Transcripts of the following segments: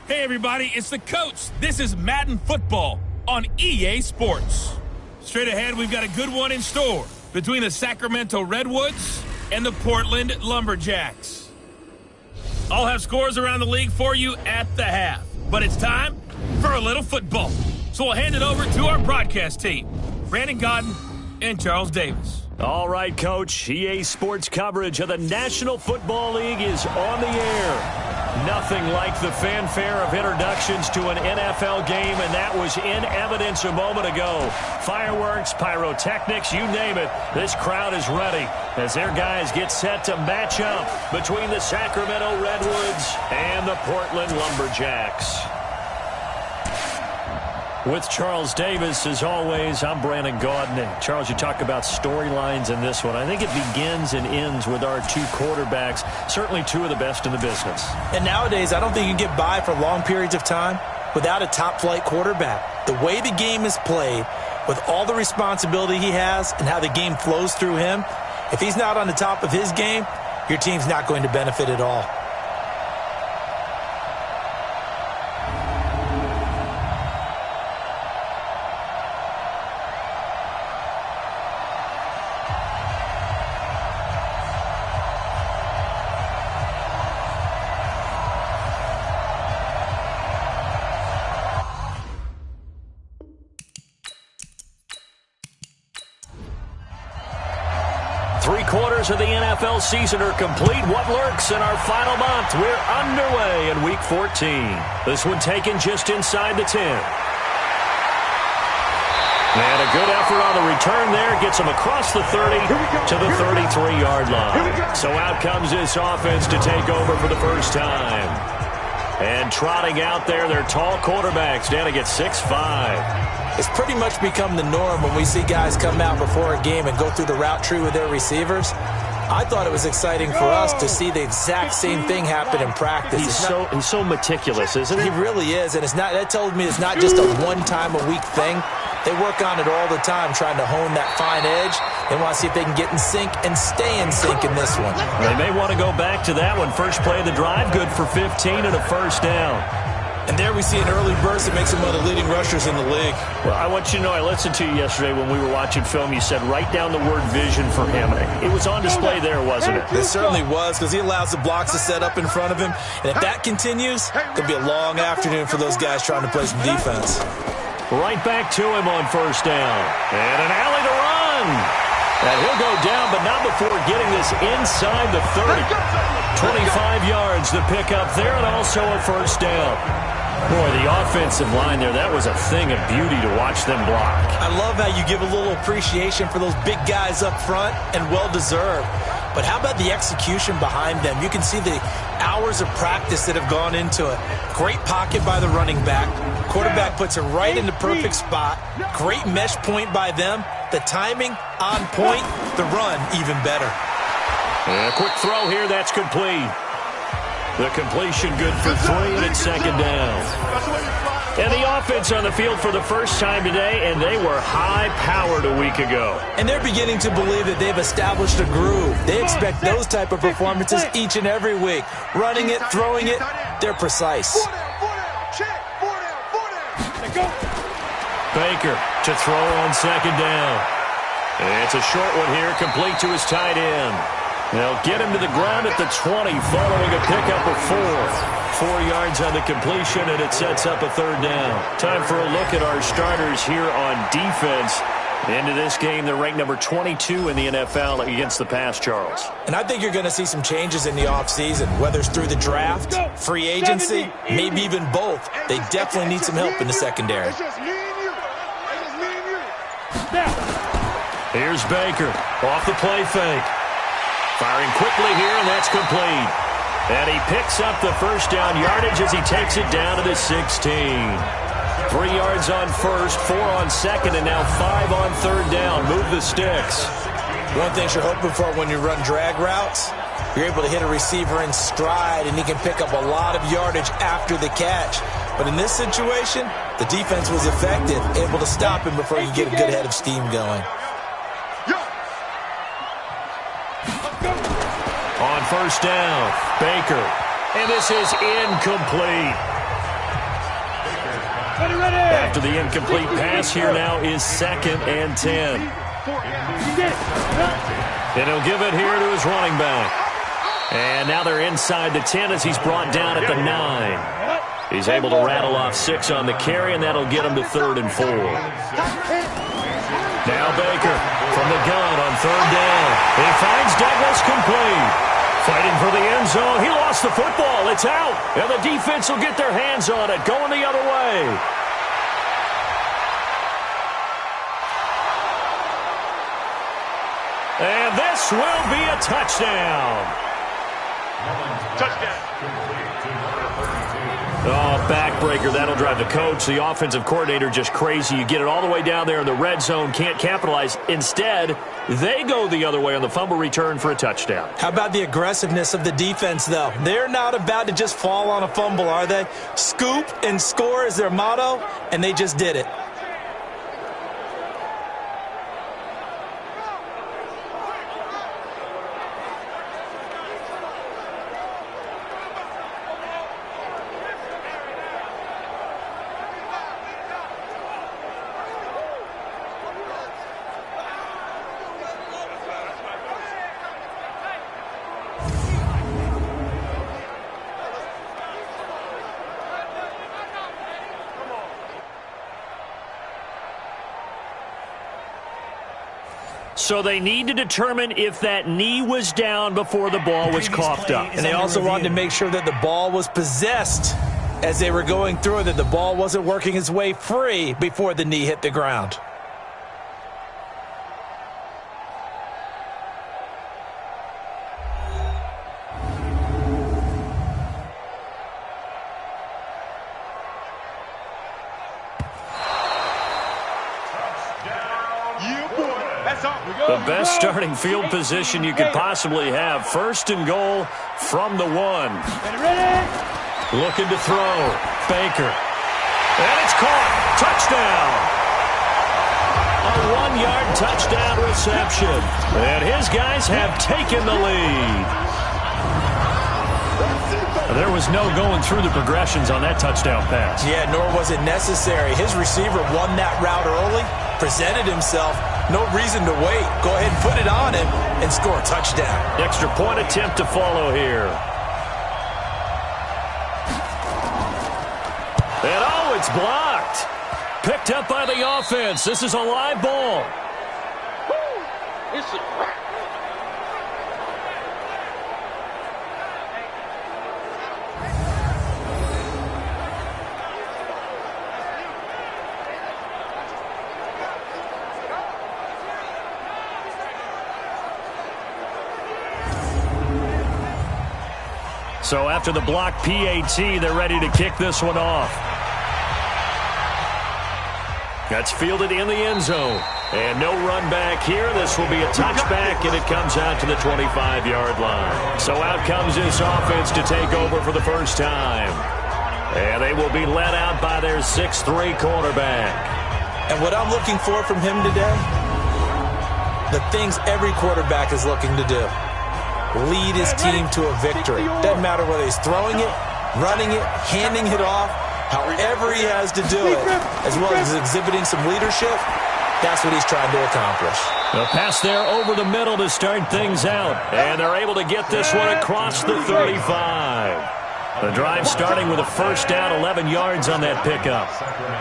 Hey everybody, it's the coach. This is Madden Football on EA Sports. Straight ahead, we've got a good one in store between the Sacramento Redwoods and the Portland Lumberjacks. I'll have scores around the league for you at the half, but it's time for a little football. So I'll hand it over to our broadcast team, Brandon Godden and Charles Davis. All right, Coach. EA Sports coverage of the National Football League is on the air. Nothing like the fanfare of introductions to an NFL game, and that was in evidence a moment ago. Fireworks, pyrotechnics, you name it. This crowd is ready as their guys get set to match up between the Sacramento Redwoods and the Portland Lumberjacks. With Charles Davis, as always, I'm Brandon Gaudin. And Charles, you talk about storylines in this one. I think it begins and ends with our two quarterbacks, certainly two of the best in the business. And nowadays, I don't think you can get by for long periods of time without a top-flight quarterback. The way the game is played, with all the responsibility he has and how the game flows through him, if he's not on the top of his game, your team's not going to benefit at all. Three-quarters of the NFL season are complete. What lurks in our final month? We're underway in Week 14. This one taken just inside the 10. And a good effort on the return there. Gets them across the 30 to the 33-yard line. So out comes this offense to take over for the first time. And trotting out there, their tall quarterbacks down to get 6'5". It's pretty much become the norm when we see guys come out before a game and go through the route tree with their receivers. I thought it was exciting for us to see the exact same thing happen in practice. He's so meticulous, isn't he? He really is, and that tells me it's not just a one-time-a-week thing. They work on it all the time, trying to hone that fine edge. They want to see if they can get in sync and stay in sync in this one. They may want to go back to that one. First play of the drive, good for 15 and a first down. And there we see an early burst that makes him one of the leading rushers in the league. Well, I want you to know, I listened to you yesterday when we were watching film. You said write down the word vision for him. It was on display there, wasn't it? It certainly was, because he allows the blocks to set up in front of him. And if that continues, it'll be a long afternoon for those guys trying to play some defense. Right back to him on first down. And an alley to run. And he'll go down, but not before getting this inside the 30. 25 yards to pick up there, and also a first down. Boy, the offensive line there, that was a thing of beauty to watch them block. I love how you give a little appreciation for those big guys up front, and well-deserved. But how about the execution behind them? You can see the hours of practice that have gone into it. Great pocket by the running back. Quarterback puts it right in the perfect spot. Great mesh point by them. The timing on point. The run even better. And a quick throw here, that's complete. The completion good for 3, and it's second down. And the offense on the field for the first time today, and they were high-powered a week ago. And they're beginning to believe that they've established a groove. They expect those type of performances each and every week. Running it, throwing it, they're precise. Baker to throw on second down. And it's a short one here, complete to his tight end. They'll get him to the ground at the 20, following a pickup of 4. 4 yards on the completion, and it sets up a third down. Time for a look at our starters here on defense. Into this game, they're ranked number 22 in the NFL against the pass, Charles. And I think you're going to see some changes in the offseason, whether it's through the draft, free agency, maybe even both. They definitely need some help in the secondary. Here's Baker off the play fake. Firing quickly here, and that's complete. And he picks up the first down yardage as he takes it down to the 16. 3 yards on first, 4 on second, and now 5 on third down. Move the sticks. One thing you're hoping for when you run drag routes, you're able to hit a receiver in stride, and he can pick up a lot of yardage after the catch. But in this situation, the defense was effective, able to stop him before you get a good head of steam going. On first down, Baker. And this is incomplete. After the incomplete pass, here now is 2nd and 10. And he'll give it here to his running back. And now they're inside the 10 as he's brought down at the 9. He's able to rattle off 6 on the carry, and that'll get him to 3rd and 4. Now Baker from the gun on 3rd down. He finds Douglas complete. Fighting for the end zone. He lost the football. It's out. And the defense will get their hands on it. Going the other way. And this will be a touchdown. Touchdown. Oh, backbreaker. That'll drive the coach, the offensive coordinator, just crazy. You get it all the way down there in the red zone, can't capitalize. Instead, they go the other way on the fumble return for a touchdown. How about the aggressiveness of the defense, though? They're not about to just fall on a fumble, are they? Scoop and score is their motto, and they just did it. So they need to determine if that knee was down before the ball was coughed up. And they also wanted to make sure that the ball was possessed as they were going through, that the ball wasn't working its way free before the knee hit the ground. The best starting field position you could possibly have. 1st and goal from the 1. Looking to throw. Baker. And it's caught. Touchdown. A 1-yard touchdown reception. And his guys have taken the lead. There was no going through the progressions on that touchdown pass. Yeah, nor was it necessary. His receiver won that route early, presented himself. No reason to wait. Go ahead and put it on him and score a touchdown. Extra point attempt to follow here. And oh, it's blocked. Picked up by the offense. This is a live ball. It's a wrap. So after the block PAT, they're ready to kick this one off. That's fielded in the end zone. And no run back here. This will be a touchback, and it comes out to the 25-yard line. So out comes this offense to take over for the first time. And they will be led out by their 6'3" quarterback. And what I'm looking for from him today, the things every quarterback is looking to do. Lead his team to a victory. Doesn't matter whether he's throwing it, running it, handing it off, however he has to do it, as well as exhibiting some leadership, that's what he's trying to accomplish. A pass there over the middle to start things out. And they're able to get this one across the 35. The drive starting with a first down, 11 yards on that pickup.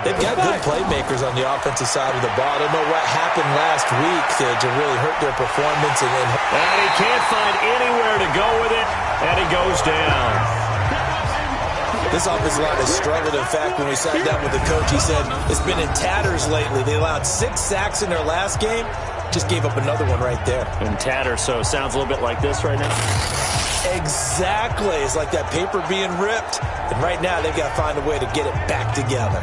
They've got good playmakers on the offensive side of the ball. I don't know what happened last week to really hurt their performance. And he can't find anywhere to go with it, and he goes down. This offensive line has struggled. In fact, when we sat down with the coach, he said it's been in tatters lately. They allowed 6 sacks in their last game. Just gave up another one right there. In tatters, so it sounds a little bit like this right now. Exactly. It's like that paper being ripped. And right now, they've got to find a way to get it back together.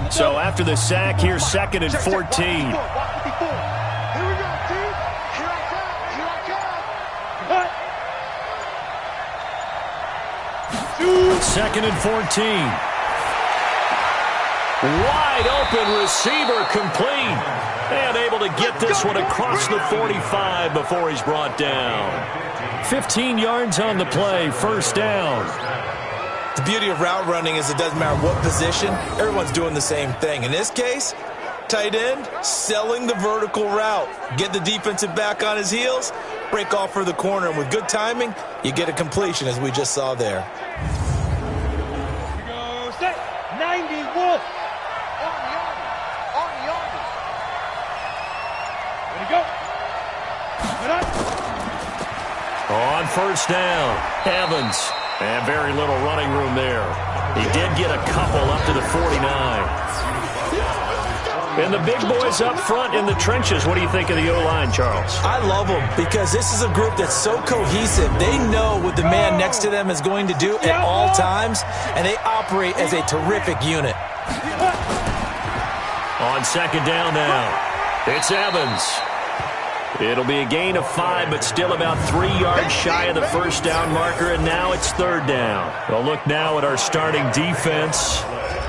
So after the sack, here's 2nd and 14. Second and 14. Wide open receiver complete. And able to get this one across the 45 before he's brought down. 15 yards on the play, first down. The beauty of route running is it doesn't matter what position, everyone's doing the same thing. In this case, tight end, selling the vertical route. Get the defensive back on his heels, break off for the corner, and with good timing, you get a completion as we just saw there. Here we go, set, 90, Wolf. On the army. Ready, go. On first down, Evans. And very little running room there. He did get a couple up to the 49. And the big boys up front in the trenches. What do you think of the O-line, Charles? I love them because this is a group that's so cohesive. They know what the man next to them is going to do at all times, and they operate as a terrific unit. On second down now, it's Evans. It'll be a gain of 5, but still about 3 yards shy of the first down marker, and now it's third down. We'll look now at our starting defense.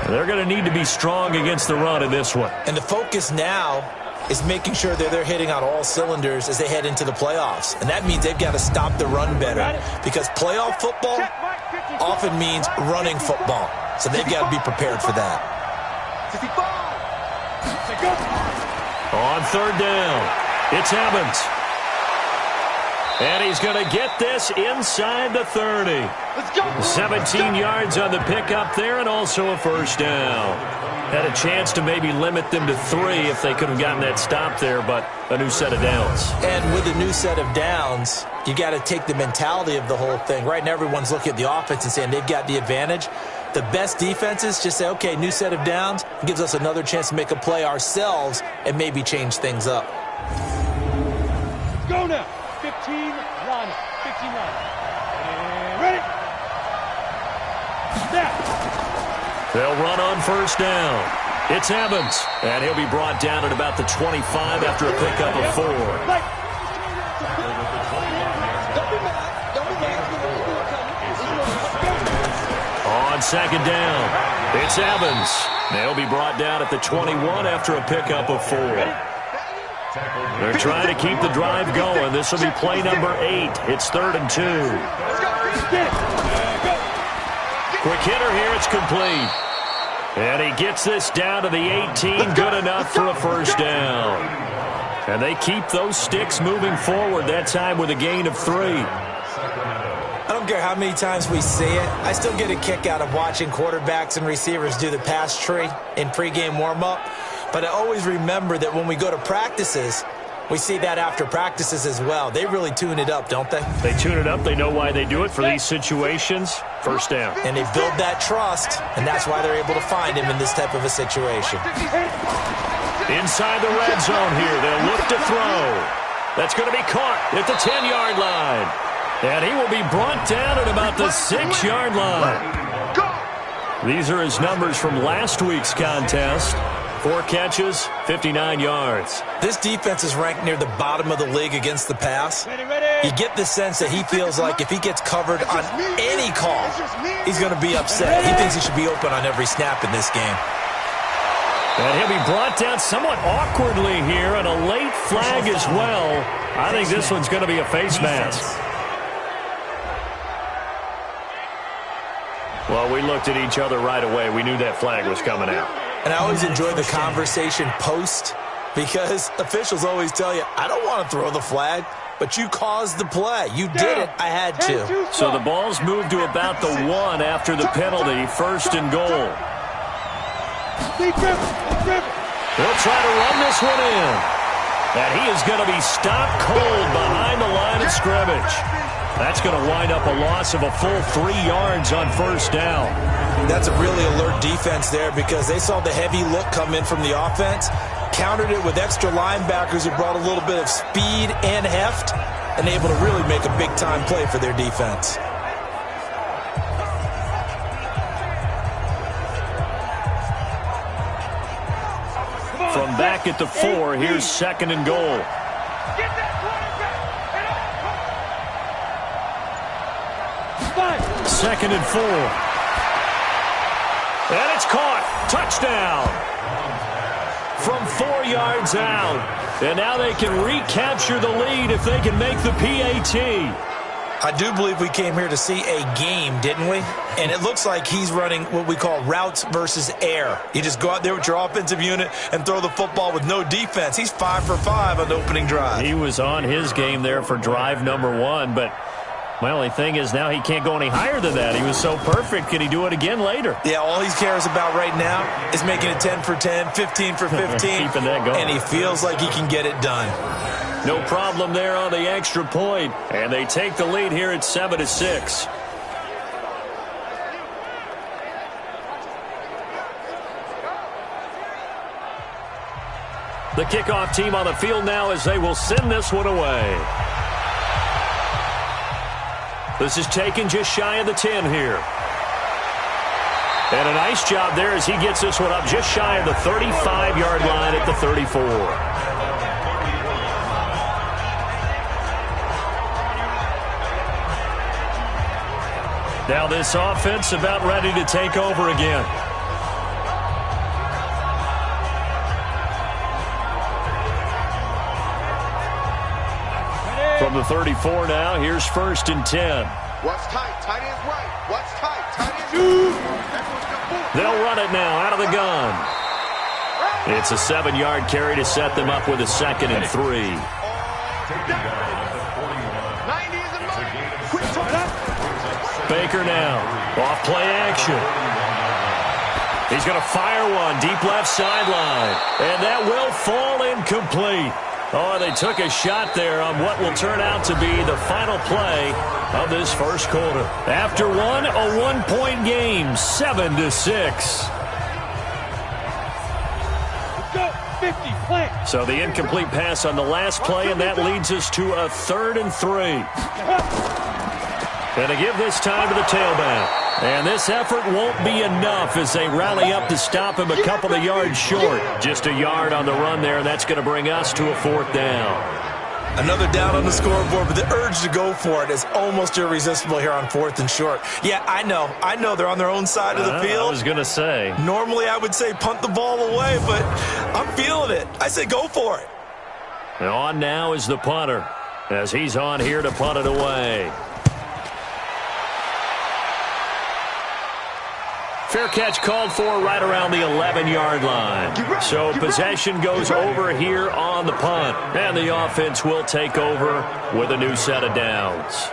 They're going to need to be strong against the run in this one. And the focus now is making sure that they're hitting on all cylinders as they head into the playoffs. And that means they've got to stop the run better because playoff football often means running football. So they've got to be prepared for that. On third down. It's Evans. And he's going to get this inside the 30. 17 yards on the pickup there and also a first down. Had a chance to maybe limit them to 3 if they could have gotten that stop there, but a new set of downs. And with a new set of downs, you got to take the mentality of the whole thing. Right now everyone's looking at the offense and saying they've got the advantage. The best defenses just say, okay, new set of downs. It gives us another chance to make a play ourselves and maybe change things up. Go now. 15 line. 15 line. And ready. Snap. They'll run on first down. It's Evans. And he'll be brought down at about the 25 after a pickup of 4. On second down, it's Evans. They'll be brought down at the 21 after a pickup of 4. They're trying to keep the drive going. This will be play number 8. It's 3rd and 2. Quick hitter here. It's complete. And he gets this down to the 18. Good enough for a first down. And they keep those sticks moving forward, that time with a gain of 3. I don't care how many times we see it. I still get a kick out of watching quarterbacks and receivers do the pass tree in pregame warm-up. But I always remember that when we go to practices, we see that after practices as well. They really tune it up, don't they? They tune it up. They know why they do it for these situations. First down. And they build that trust, and that's why they're able to find him in this type of a situation. Inside the red zone here. They'll look to throw. That's going to be caught at the 10-yard line. And he will be brought down at about the 6-yard line. These are his numbers from last week's contest. 4 catches, 59 yards. This defense is ranked near the bottom of the league against the pass. You get the sense that he feels like if he gets covered on any call, he's going to be upset. He thinks he should be open on every snap in this game. And he'll be brought down somewhat awkwardly here, and a late flag as well. I think this one's going to be a face mask. Well, we looked at each other right away. We knew that flag was coming out. And I always enjoy the conversation post because officials always tell you, I don't want to throw the flag, but you caused the play. You did it. I had to. So the ball's moved to about the 1 after the penalty, 1st and goal. They'll try to run this one in. And he is going to be stopped cold behind the line of scrimmage. That's going to wind up a loss of a full 3 yards on first down. That's a really alert defense there because they saw the heavy look come in from the offense, countered it with extra linebackers who brought a little bit of speed and heft, and able to really make a big-time play for their defense. From back at the 4, here's 2nd and goal. 2nd and 4. And it's caught. Touchdown! From 4 yards out. And now they can recapture the lead if they can make the PAT. I do believe we came here to see a game, didn't we? And it looks like he's running what we call routes versus air. You just go out there with your offensive unit and throw the football with no defense. He's 5 for 5 on the opening drive. He was on his game there for drive number 1, but my only thing is now he can't go any higher than that. He was so perfect. Can he do it again later? Yeah, all he cares about right now is making it 10 for 10, 15 for 15. Keeping that going. And he feels like he can get it done. No problem there on the extra point. And they take the lead here at 7-6. The kickoff team on the field now as they will send this one away. This is taken just shy of the 10 here. And a nice job there as he gets this one up just shy of the 35-yard line at the 34. Now this offense about ready to take over again. From the 34 now, here's 1st and 10. What's tight? Tight end's right. What's tight? Tight end's They'll run it now out of the gun. It's a 7-yard carry to set them up with a 2nd and 3. Baker now, off play action. He's going to fire one, deep left sideline. And that will fall incomplete. Oh, they took a shot there on what will turn out to be the final play of this first quarter. After one, a 1-point game, 7-6. So the incomplete pass on the last play, and that leads us to a 3rd and 3. And to give this time to the tailback. And this effort won't be enough as they rally up to stop him a couple of yards short. Just a yard on the run there, and that's going to bring us to a 4th down. Another down on the scoreboard, but the urge to go for it is almost irresistible here on 4th and short. Yeah, I know they're on their own side of the field. I was going to say. Normally I would say punt the ball away, but I'm feeling it. I say go for it. And on now is the punter as he's on here to punt it away. Fair catch called for right around the 11-yard line. So possession goes over here on the punt. And the offense will take over with a new set of downs.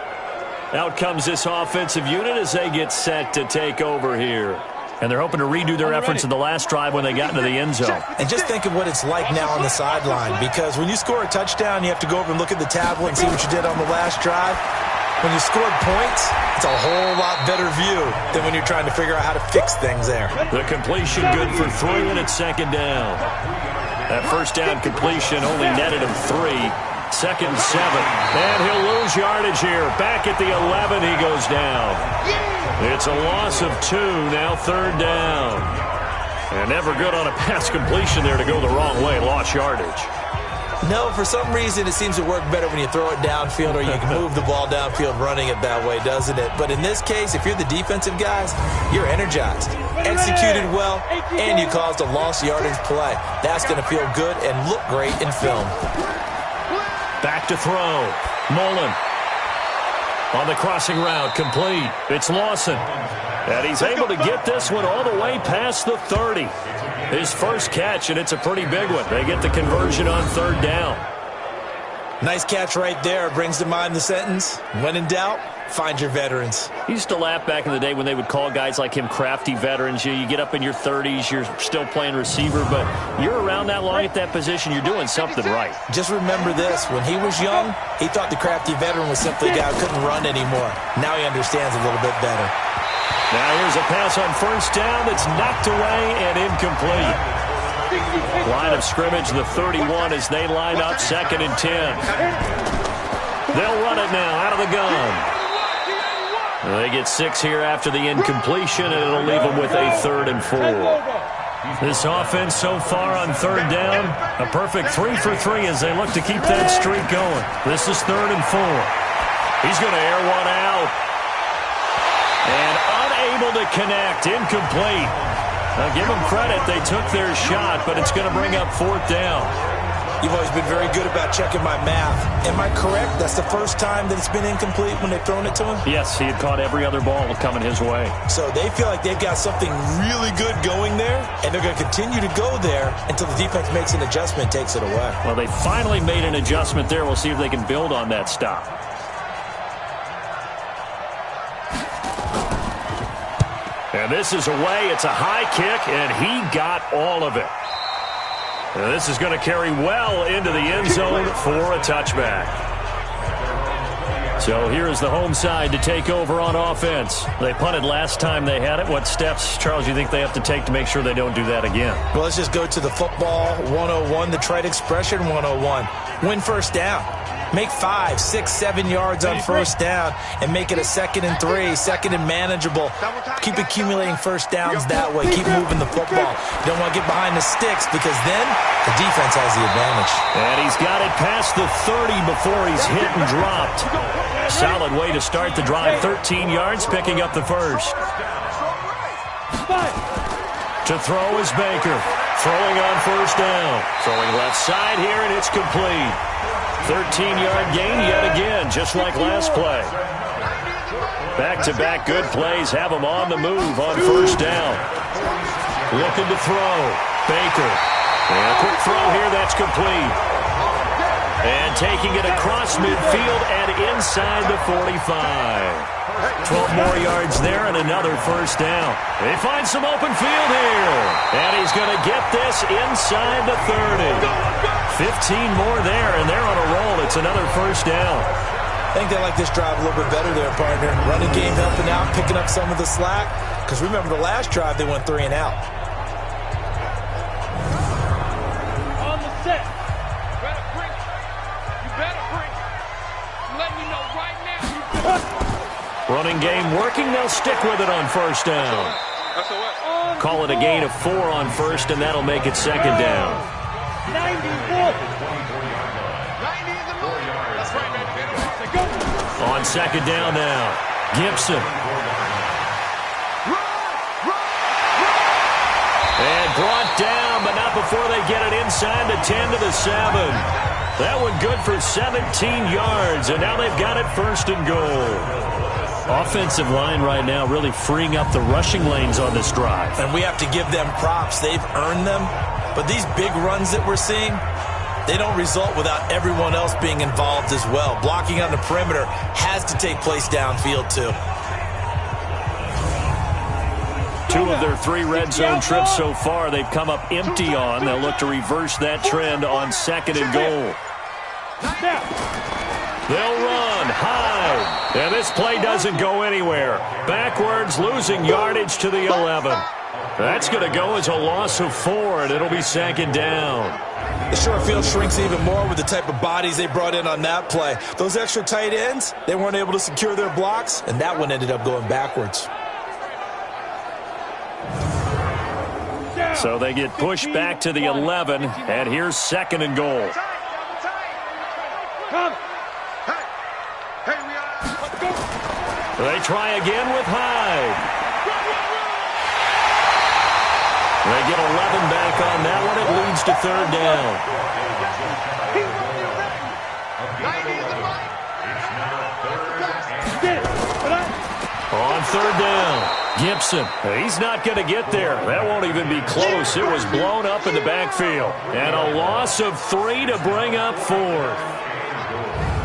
Out comes this offensive unit as they get set to take over here. And they're hoping to redo their efforts in the last drive when they got into the end zone. And just think of what it's like now on the sideline. Because when you score a touchdown, you have to go over and look at the tablet and see what you did on the last drive. When you scored points, it's a whole lot better view than when you're trying to figure out how to fix things there. The completion good for 3, and it's 2nd down. That first down completion only netted him 3. 2nd and 7. And he'll lose yardage here. Back at the 11, he goes down. It's a loss of 2, now 3rd down. And never good on a pass completion there to go the wrong way. Lost yardage. No, for some reason it seems to work better when you throw it downfield or you can move the ball downfield running it that way, doesn't it? But in this case, if you're the defensive guys, you're energized, executed well, and you caused a lost yardage play. That's going to feel good and look great in film. Back to throw. Mullen on the crossing route, complete. It's Lawson. And he's able to get this one all the way past the 30. His first catch, and it's a pretty big one. They get the conversion on 3rd down. Nice catch right there. Brings to mind the sentence, when in doubt, find your veterans. He used to laugh back in the day when they would call guys like him crafty veterans. You get up in your 30s, you're still playing receiver, but you're around that long at that position, you're doing something right. Just remember this. When he was young, he thought the crafty veteran was simply a guy who couldn't run anymore. Now he understands a little bit better. Now here's a pass on 1st down that's knocked away and incomplete. Line of scrimmage, the 31 as they line up 2nd and 10. They'll run it now out of the gun. They get 6 here after the incompletion, and it'll leave them with a 3rd and 4. This offense so far on 3rd down, a perfect 3 for 3 as they look to keep that streak going. This is 3rd and 4. He's going to air one out. And unable to connect, incomplete. Now give them credit. They took their shot, but it's going to bring up 4th down. You've always been very good about checking my math. Am I correct? That's the first time that it's been incomplete when they've thrown it to him? Yes, he had caught every other ball coming his way. So they feel like they've got something really good going there, and they're going to continue to go there until the defense makes an adjustment and takes it away. Well, they finally made an adjustment there. We'll see if they can build on that stop. And this is away. It's a high kick, and he got all of it. And this is going to carry well into the end zone for a touchback. So here is the home side to take over on offense. They punted last time they had it. What steps, Charles, do you think they have to take to make sure they don't do that again? Well, let's just go to the football 101, the trite expression 101. Win first down. Make 5, 6, 7 yards on first down and make it a 2nd and 3, 2nd and manageable. Keep accumulating first downs that way. Keep moving the football. You don't want to get behind the sticks because then the defense has the advantage. And he's got it past the 30 before he's hit and dropped. Solid way to start the drive. 13 yards, picking up the first. To throw is Baker. Throwing on first down. Throwing left side here, and it's complete. 13-yard gain yet again, just like last play. Back-to-back good plays have him on the move on first down. Looking to throw. Baker. And a quick throw here, that's complete. And taking it across midfield and inside the 45. 12 more yards there and another first down. They find some open field here. And he's going to get this inside the 30. 15 more there, and they're on a roll. It's another first down. I think they like this drive a little bit better there, partner. Running game helping out, picking up some of the slack. Because remember the last drive, they went 3 and out. On the set. You better bring it. You better bring it. Let me know right now. Running game working. They'll stick with it on first down. Call it a gain of 4 on first, and that'll make it 2nd down. 90 On 2nd down now, Gibson. And brought down, but not before they get it inside the 10 to the 7. That one good for 17 yards, and now they've got it 1st and goal. Offensive line right now really freeing up the rushing lanes on this drive. And we have to give them props. They've earned them. But these big runs that we're seeing, they don't result without everyone else being involved as well. Blocking on the perimeter has to take place downfield, too. 2 of their 3 red zone trips so far, they've come up empty on. They'll look to reverse that trend on 2nd and goal. They'll run, hide, and this play doesn't go anywhere. Backwards, losing yardage to the 11. That's going to go as a loss of 4, and it'll be 2nd down. The short field shrinks even more with the type of bodies they brought in on that play. Those extra tight ends, they weren't able to secure their blocks, and that one ended up going backwards. So they get pushed back to the 11, and here's 2nd and goal. Come. They try again with Hyde. They get 11 back on that one. It leads to 3rd down. On 3rd down, Gibson. He's not going to get there. That won't even be close. It was blown up in the backfield. And a loss of 3 to bring up 4th.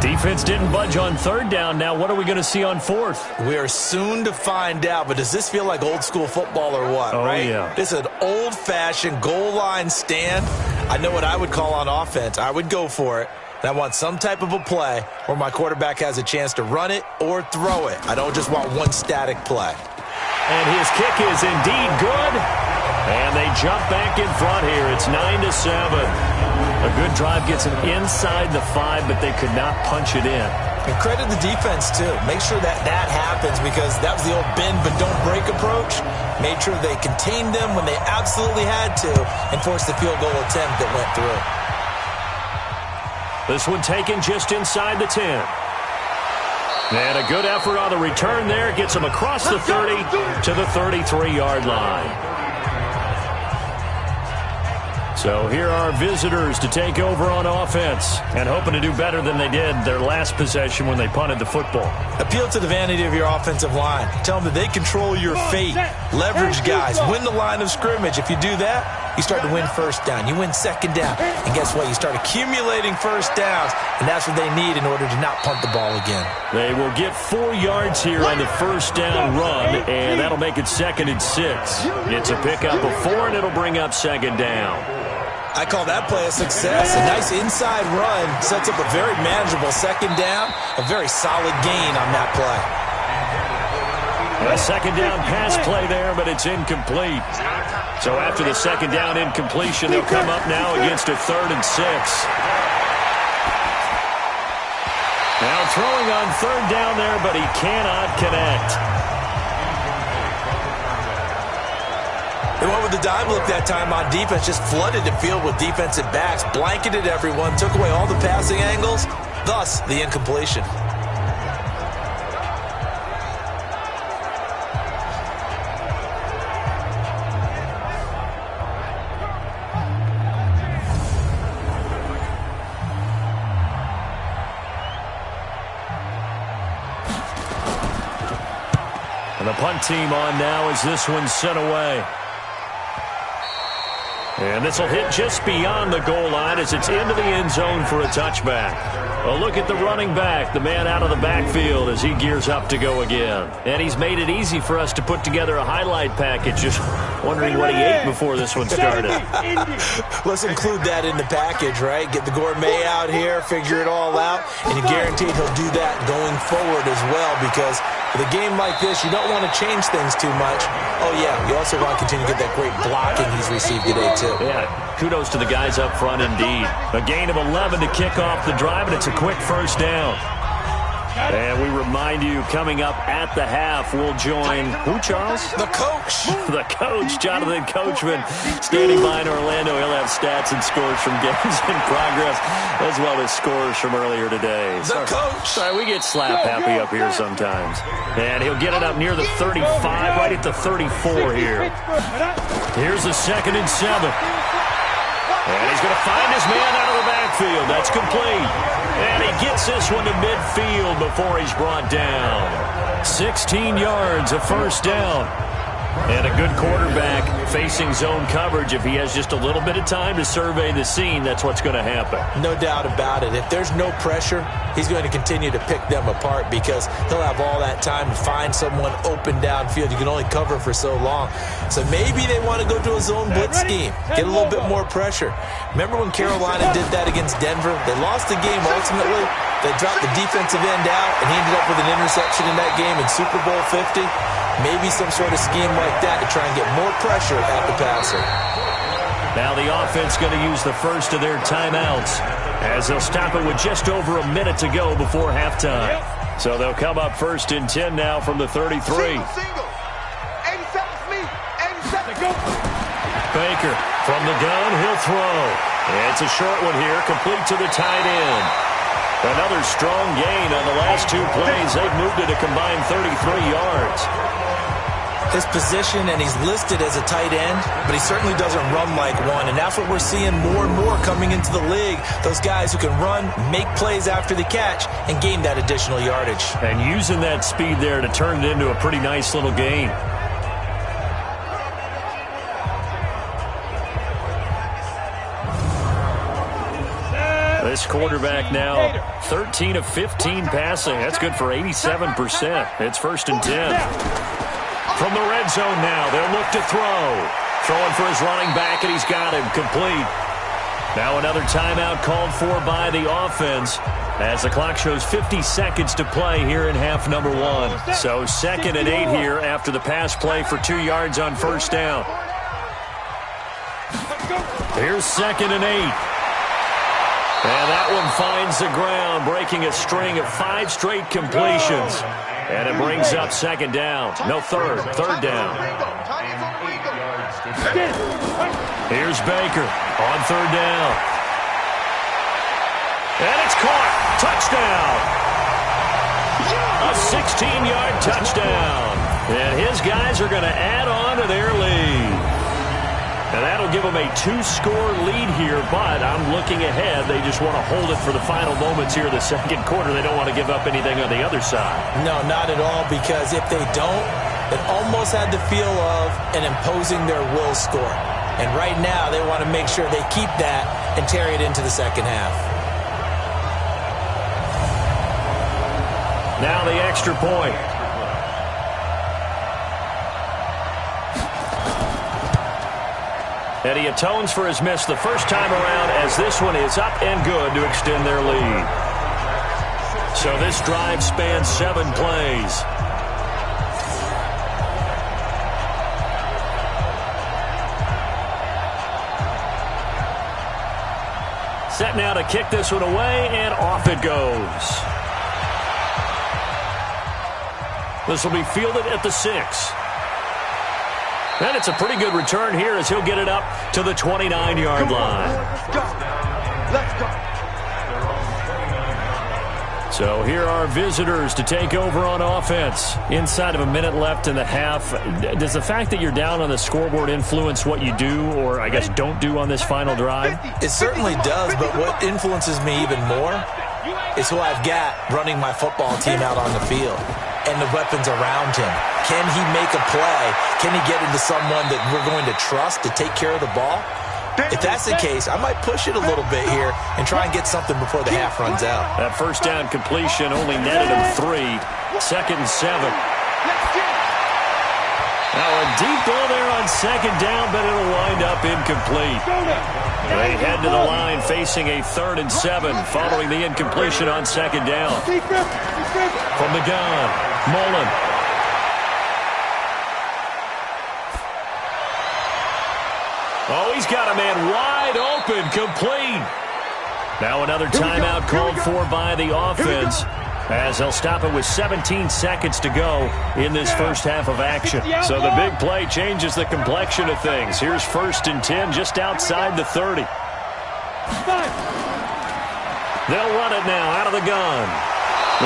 Defense didn't budge on 3rd down. Now what are we going to see on 4th? We are soon to find out, but does this feel like old school football or what, right? Yeah. This is an old-fashioned goal line stand. I know what I would call on offense. I would go for it. And I want some type of a play where my quarterback has a chance to run it or throw it. I don't just want one static play. And his kick is indeed good. And they jump back in front here. It's 9-7. A good drive gets them inside the 5, but they could not punch it in. And credit the defense, too. Make sure that happens because that was the old bend but don't break approach. Made sure they contained them when they absolutely had to and forced the field goal attempt that went through. This one taken just inside the 10. And a good effort on the return there. Gets them across the 30 to the 33-yard line. So here are visitors to take over on offense and hoping to do better than they did their last possession when they punted the football. Appeal to the vanity of your offensive line. Tell them that they control your fate. Leverage guys. Win the line of scrimmage. If you do that, you start to win first down. You win second down. And guess what? You start accumulating first downs. And that's what they need in order to not punt the ball again. They will get 4 yards here on the first down run, and that'll make it 2nd and 6. It's a pickup of 4, and it'll bring up 2nd down. I call that play a success. A nice inside run sets up a very manageable 2nd down. A very solid gain on that play. A 2nd down pass play there, but it's incomplete. So after the 2nd down incompletion, they'll come up now against a 3rd and 6. Now throwing on 3rd down there, but he cannot connect. They went with the dime look that time on defense, just flooded the field with defensive backs, blanketed everyone, took away all the passing angles, thus the incompletion. And the punt team on now as this one's sent away. And this will hit just beyond the goal line as it's into the end zone for a touchback. A look at the running back, the man out of the backfield as he gears up to go again. And he's made it easy for us to put together a highlight package. Just wondering what he ate before this one started. Let's include that in the package, right? Get the gourmet out here, figure it all out, and you're guaranteed he'll do that going forward as well, because with a game like this, you don't want to change things too much. Oh, yeah, you also want to continue to get that great blocking he's received today, too. Yeah, kudos to the guys up front indeed. A gain of 11 to kick off the drive, and it's a quick first down. And we remind you, coming up at the half, we'll join, who, Charles? The coach. The coach, Jonathan Coachman, standing by in Orlando. He'll have stats and scores from games in progress, as well as scores from earlier today. The coach. Sorry, we get slap happy up here sometimes. And he'll get it up near the 35, right at the 34 here. Here's the 2nd and 7. And he's going to find his man out of the backfield. That's complete. And he gets this one to midfield before he's brought down. 16 yards, a first down. And a good quarterback facing zone coverage. If he has just a little bit of time to survey the scene, that's what's going to happen. No doubt about it. If there's no pressure, he's going to continue to pick them apart because he'll have all that time to find someone open downfield. You can only cover for so long. So maybe they want to go to a zone blitz scheme, get a little bit more pressure. Remember when Carolina did that against Denver? They lost the game ultimately. They dropped the defensive end out, and he ended up with an interception in that game in Super Bowl 50. Maybe some sort of scheme like that to try and get more pressure at the passer. Now the offense going to use the first of their timeouts as they'll stop it with just over a minute to go before halftime. So they'll come up 1st and 10 now from the 33. Single. 87 me. 87. Go. Baker from the gun, he'll throw. It's a short one here, complete to the tight end. Another strong gain on the last 2 plays. They've moved it a combined 33 yards. His position, and he's listed as a tight end, but he certainly doesn't run like one, and that's what we're seeing more and more coming into the league. Those guys who can run, make plays after the catch, and gain that additional yardage. And using that speed there to turn it into a pretty nice little gain. This quarterback now 13 of 15 passing. That's good for 87%. It's 1st and 10. From the red zone now, they'll look to throw. Throwing for his running back, and he's got him complete. Now another timeout called for by the offense as the clock shows 50 seconds to play here in half number 1. So 2nd and 8 here after the pass play for 2 yards on first down. Here's 2nd and 8. And that one finds the ground, breaking a string of 5 straight completions. And it brings up 2nd down. No, third down. Here's Baker on 3rd down. And it's caught. Touchdown. A 16-yard touchdown. And his guys are going to add on to their lead. And that'll give them a 2-score lead here, but I'm looking ahead. They just want to hold it for the final moments here in the second quarter. They don't want to give up anything on the other side. No, not at all, because if they don't, it almost had the feel of an imposing their will score. And right now, they want to make sure they keep that and carry it into the second half. Now the extra point. And he atones for his miss the first time around, as this one is up and good to extend their lead. So this drive spans 7 plays. Set now to kick this one away, and off it goes. This will be fielded at the 6. And it's a pretty good return here as he'll get it up to the 29-yard line. Let's go. So here are visitors to take over on offense. Inside of a minute left in the half. Does the fact that you're down on the scoreboard influence what you do, or I guess don't do on this final drive? It certainly does, but what influences me even more is who I've got running my football team out on the field and the weapons around him. Can he make a play? Can he get into someone that we're going to trust to take care of the ball? If that's the case, I might push it a little bit here and try and get something before the half runs out. That first down completion only netted him 3. 2nd and 7. Now a deep ball there on 2nd down, but it'll wind up incomplete. They head to the line facing a 3rd and 7 following the incompletion on 2nd down. From the gun, Mullen. Oh, he's got a man wide open, complete. Now another timeout called for by the offense, as they'll stop it with 17 seconds to go in this first half of action. So the big play changes the complexion of things. Here's 1st and 10 just outside the 30. They'll run it now out of the gun.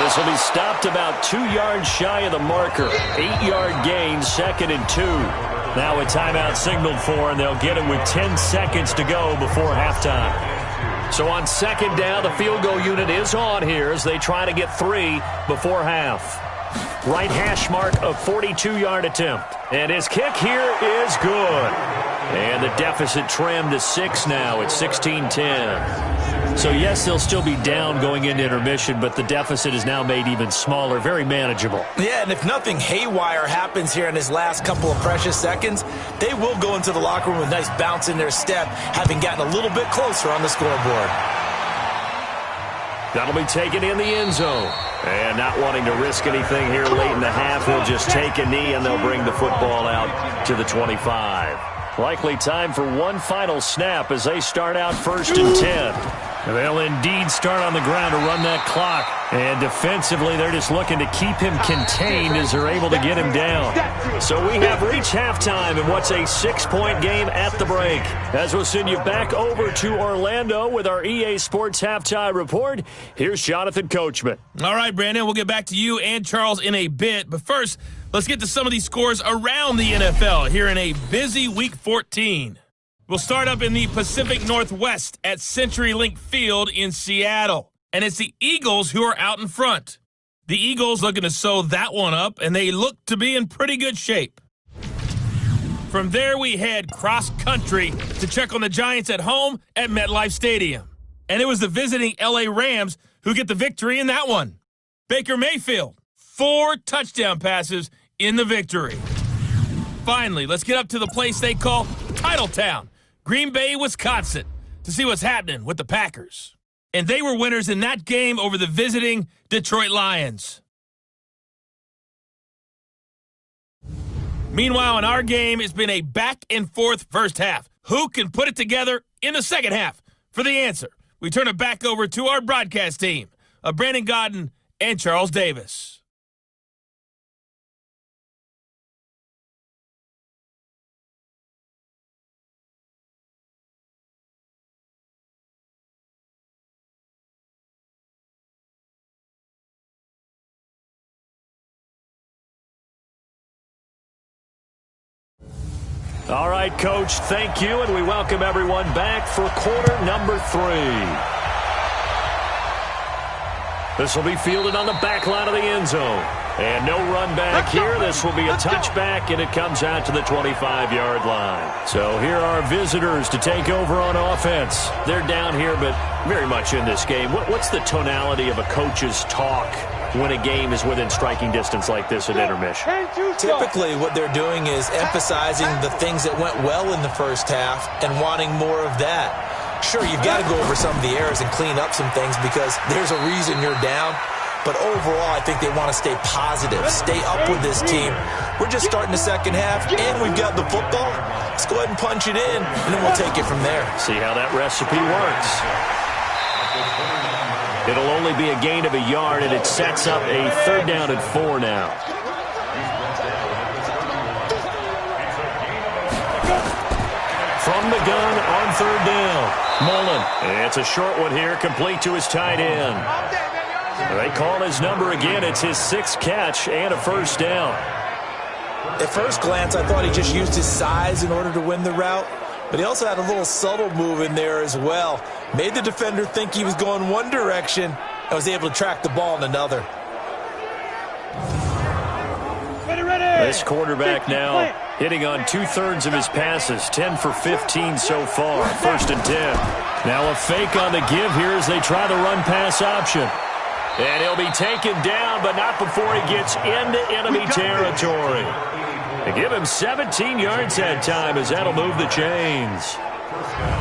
This will be stopped about 2 yards shy of the marker. 8-yard gain, 2nd and 2. Now a timeout signaled for, and they'll get it with 10 seconds to go before halftime. So on 2nd down, the field goal unit is on here as they try to get 3 before half. Right hash mark of 42-yard attempt. And his kick here is good. And the deficit trimmed to 6 now at 16-10. So, yes, they'll still be down going into intermission, but the deficit is now made even smaller, very manageable. Yeah, and if nothing haywire happens here in his last couple of precious seconds, they will go into the locker room with a nice bounce in their step, having gotten a little bit closer on the scoreboard. That'll be taken in the end zone. And not wanting to risk anything here late in the half, he'll just take a knee, and they'll bring the football out to the 25. Likely time for one final snap as they start out 1st and 10. They'll indeed start on the ground to run that clock. And defensively, they're just looking to keep him contained as they're able to get him down. So we have reached halftime in what's a 6-point game at the break. As we'll send you back over to Orlando with our EA Sports Halftime Report, here's Jonathan Coachman. All right, Brandon, we'll get back to you and Charles in a bit. But first, let's get to some of these scores around the NFL here in a busy Week 14. We'll start up in the Pacific Northwest at CenturyLink Field in Seattle. And it's the Eagles who are out in front. The Eagles looking to sew that one up, and they look to be in pretty good shape. From there, we head cross-country to check on the Giants at home at MetLife Stadium. And it was the visiting L.A. Rams who get the victory in that one. Baker Mayfield, 4 touchdown passes in the victory. Finally, let's get up to the place they call Titletown, Green Bay, Wisconsin, to see what's happening with the Packers. And they were winners in that game over the visiting Detroit Lions. Meanwhile, in our game, it's been a back-and-forth first half. Who can put it together in the second half? For the answer, we turn it back over to our broadcast team of Brandon Godden and Charles Davis. All right, Coach, thank you, and we welcome everyone back for quarter number 3. This will be fielded on the back line of the end zone. And no run back here. This will be a touchback, and it comes out to the 25-yard line. So here are visitors to take over on offense. They're down here, but very much in this game. What's the tonality of a coach's talk when a game is within striking distance like this at intermission? Typically, what they're doing is emphasizing the things that went well in the first half and wanting more of that. Sure, you've got to go over some of the errors and clean up some things because there's a reason you're down. But overall, I think they want to stay positive, stay up with this team. We're just starting the second half, and we've got the football. Let's go ahead and punch it in, and then we'll take it from there. See how that recipe works. It'll only be a gain of a yard, and it sets up a 3rd down and 4 now. From the gun on 3rd down, Mullen. It's a short one here, complete to his tight end. They call his number again. It's his 6th catch and a 1st down. At first glance, I thought he just used his size in order to win the route, but he also had a little subtle move in there as well. Made the defender think he was going one direction and was able to track the ball in another. This quarterback now hitting on 2/3 of his passes, 10 for 15 so far, 1st and 10. Now a fake on the give here as they try the run-pass option. And he'll be taken down, but not before he gets into enemy territory. They give him 17 yards that time as that'll move the chains.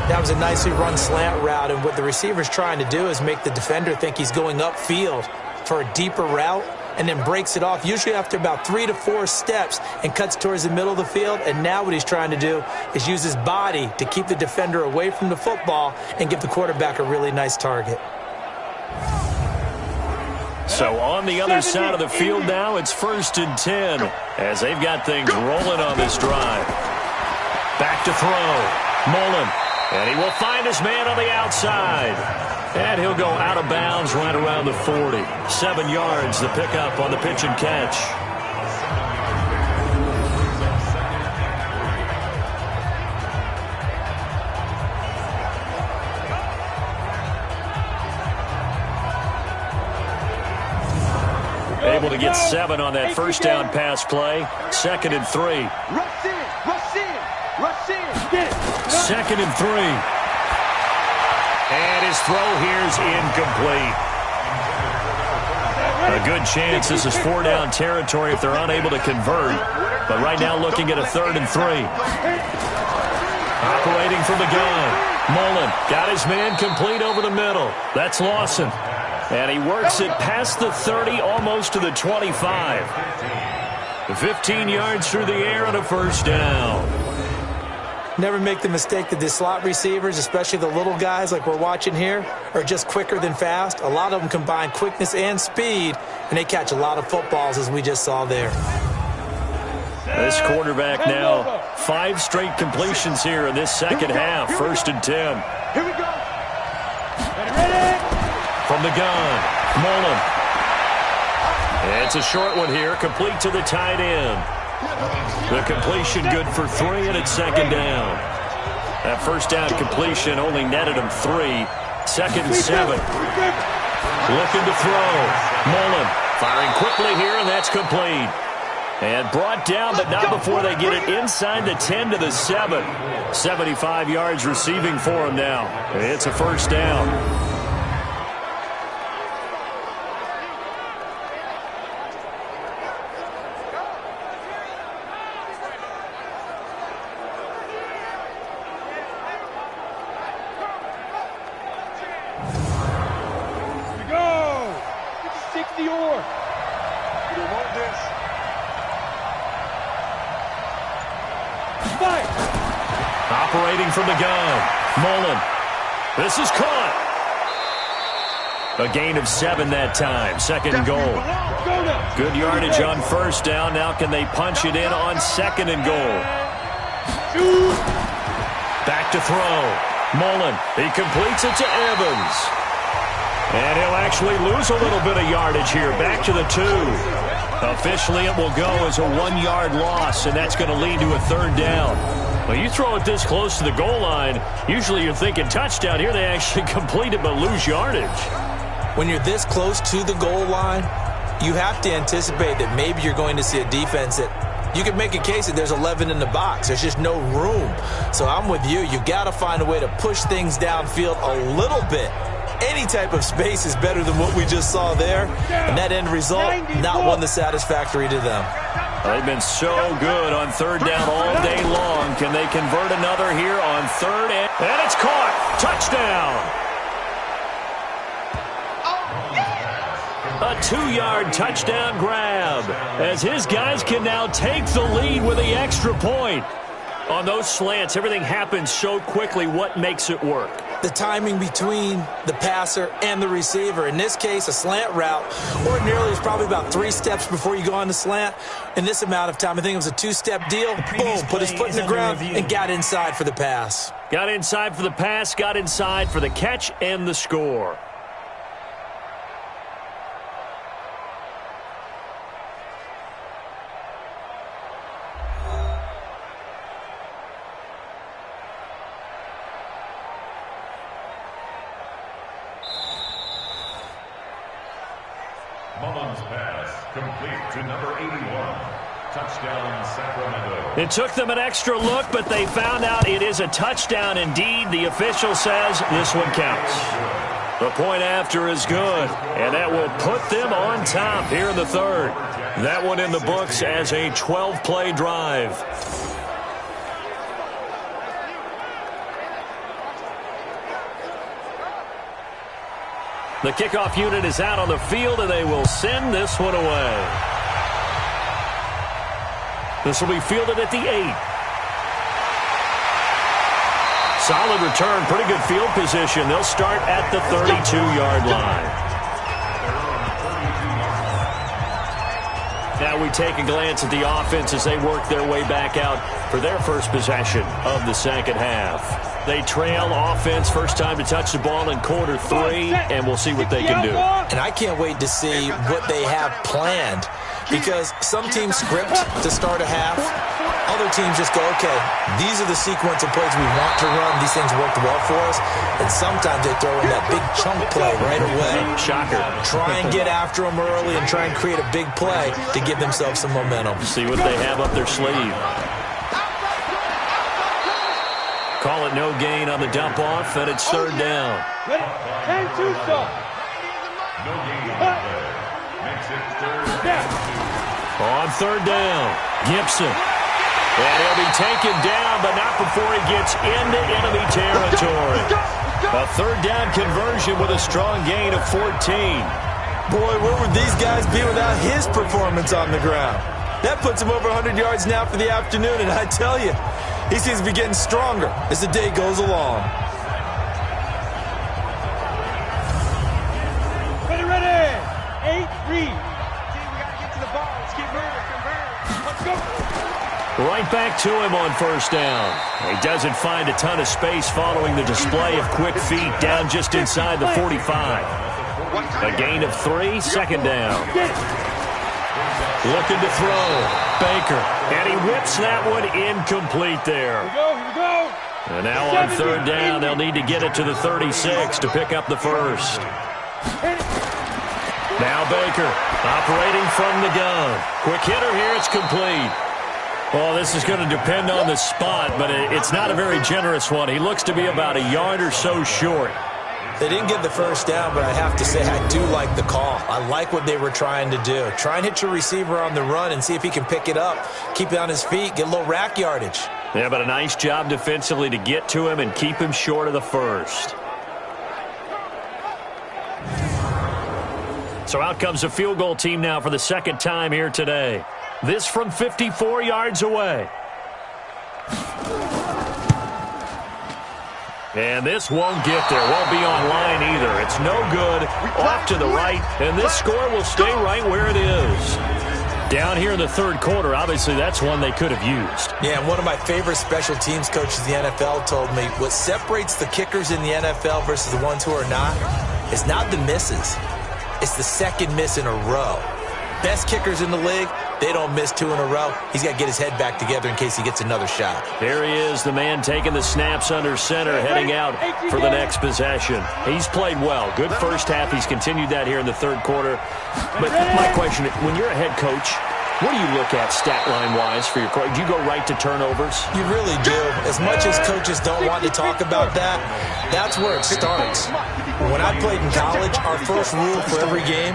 That was a nicely run slant route, and what the receiver's trying to do is make the defender think he's going upfield for a deeper route and then breaks it off, usually after about 3 to 4 steps, and cuts towards the middle of the field. And now what he's trying to do is use his body to keep the defender away from the football and give the quarterback a really nice target. So on the other side of the field now, it's 1st and 10 as they've got things rolling on this drive. Back to throw. Mullen. And he will find his man on the outside. And he'll go out of bounds right around the 40. 7 yards the pickup on the pitch and catch. Able to get 7 on that 1st down pass play. 2nd and 3. Rush in, rush in, rush in. 2nd and 3. And his throw here is incomplete. A good chance this is 4 down territory if they're unable to convert. But right now looking at a 3rd and 3. Operating from the gun. Mullen got his man complete over the middle. That's Lawson. And he works it past the 30, almost to the 25. 15 yards through the air and a 1st down. Never make the mistake that the slot receivers, especially the little guys like we're watching here, are just quicker than fast. A lot of them combine quickness and speed, and they catch a lot of footballs, as we just saw there. This quarterback now 5 straight completions here in this second half. 1st and 10. Here we go. From the gun, Mullen. It's a short one here, complete to the tight end. The completion good for 3, and it's 2nd down. That 1st down completion only netted him 3. 2nd and 7. Looking to throw. Mullen firing quickly here, and that's complete. And brought down, but not before they get it inside the 10 to the 7. 75 yards receiving for him now. It's a 1st down. Operating from the gun, Mullen. This is caught. A gain of 7 that time. 2nd and goal. Good yardage on 1st down. Now can they punch it in on 2nd and goal? Back to throw. Mullen. He completes it to Evans. And he'll actually lose a little bit of yardage here. Back to the 2. Officially, it will go as a 1-yard loss, and that's going to lead to a 3rd down. Well, you throw it this close to the goal line, usually you're thinking touchdown. Here they actually complete it but lose yardage. When you're this close to the goal line, you have to anticipate that maybe you're going to see a defense that you can make a case that there's 11 in the box. There's just no room. So I'm with you. You got to find a way to push things downfield a little bit. Any type of space is better than what we just saw there. And that end result, not one that's satisfactory to them. They've been so good on third down all day long. Can they convert another here on third? And it's caught. Touchdown. A 2-yard touchdown grab as his guys can now take the lead with the extra point. On those slants, everything happens so quickly. What makes it work? The timing between the passer and the receiver. In this case, a slant route ordinarily is probably about 3 steps before you go on the slant. In this amount of time, I think it was a 2-step deal. Boom, put his foot in the ground and got inside for the pass. Got inside for the pass, got inside for the catch and the score. To number 81. Touchdown, Sacramento. It took them an extra look, but they found out it is a touchdown indeed. The official says this one counts. The point after is good, and that will put them on top here in the third. That one in the books as a 12-play drive. The kickoff unit is out on the field, and they will send this one away. This will be fielded at the 8. Solid return, pretty good field position. They'll start at the 32-yard line. Now we take a glance at the offense as they work their way back out for their first possession of the second half. They trail offense, first time to touch the ball in quarter 3, and we'll see what they can do. And I can't wait to see what they have planned, because some teams script to start a half. Other teams just go, okay, these are the sequence of plays we want to run. These things worked well for us. And sometimes they throw in that big chunk play right away. Shocker. Try and get after them early and try and create a big play to give themselves some momentum. See what they have up their sleeve. Call it no gain on the dump off, and it's third down. And two stop. No gain on the play. Makes it third down. On third down, Gibson. And he'll be taken down, but not before he gets into enemy territory. A third down conversion with a strong gain of 14. Boy, where would these guys be without his performance on the ground? That puts him over 100 yards now for the afternoon, and I tell you, he seems to be getting stronger as the day goes along. Ready. 8 read. Team, we got to get to the ball. Let's keep moving. Let's go. Right back to him on first down. He doesn't find a ton of space following the display of quick feet down just inside the 45. A gain of 3, second down. Looking to throw. Baker. And he whips that one incomplete there. Here we go. And now on third down, they'll need to get it to the 36 to pick up the first. Now Baker operating from the gun. Quick hitter here. It's complete. Well, this is going to depend on the spot, but it's not a very generous one. He looks to be about a yard or so short. They didn't get the first down, but I have to say I do like the call. I like what they were trying to do. Try and hit your receiver on the run and see if he can pick it up, keep it on his feet, get a little rack yardage. Yeah, but a nice job defensively to get to him and keep him short of the first. So out comes a field goal team now for the second time here today. This from 54 yards away. And this won't get there. Won't be on line either. It's no good. Off to the right. And this score will stay right where it is. Down here in the third quarter, obviously that's one they could have used. Yeah, and one of my favorite special teams coaches in the NFL told me what separates the kickers in the NFL versus the ones who are not is not the misses. It's the second miss in a row. Best kickers in the league, They don't miss 2 in a row. He's got to get his head back together in case he gets another shot. There he is, the man taking the snaps under center, heading out for the next possession. He's played well. Good first half. He's continued that here in the third quarter. But my question, when you're a head coach, what do you look at stat line-wise for your coach? Do you go right to turnovers? You really do. As much as coaches don't want to talk about that, that's where it starts. When I played in college, our first rule for every game,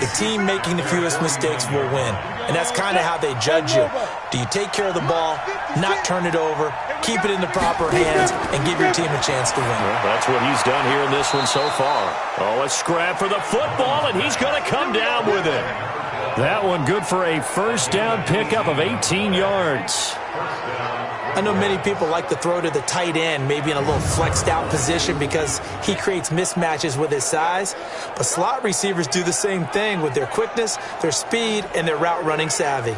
the team making the fewest mistakes will win. And that's kind of how they judge you. Do you take care of the ball, not turn it over, keep it in the proper hands, and give your team a chance to win? Well, that's what he's done here in this one so far. Oh, a scrap for the football, and he's going to come down with it. That one good for a first down pickup of 18 yards. I know many people like to throw to the tight end, maybe in a little flexed out position because he creates mismatches with his size. But slot receivers do the same thing with their quickness, their speed, and their route running savvy.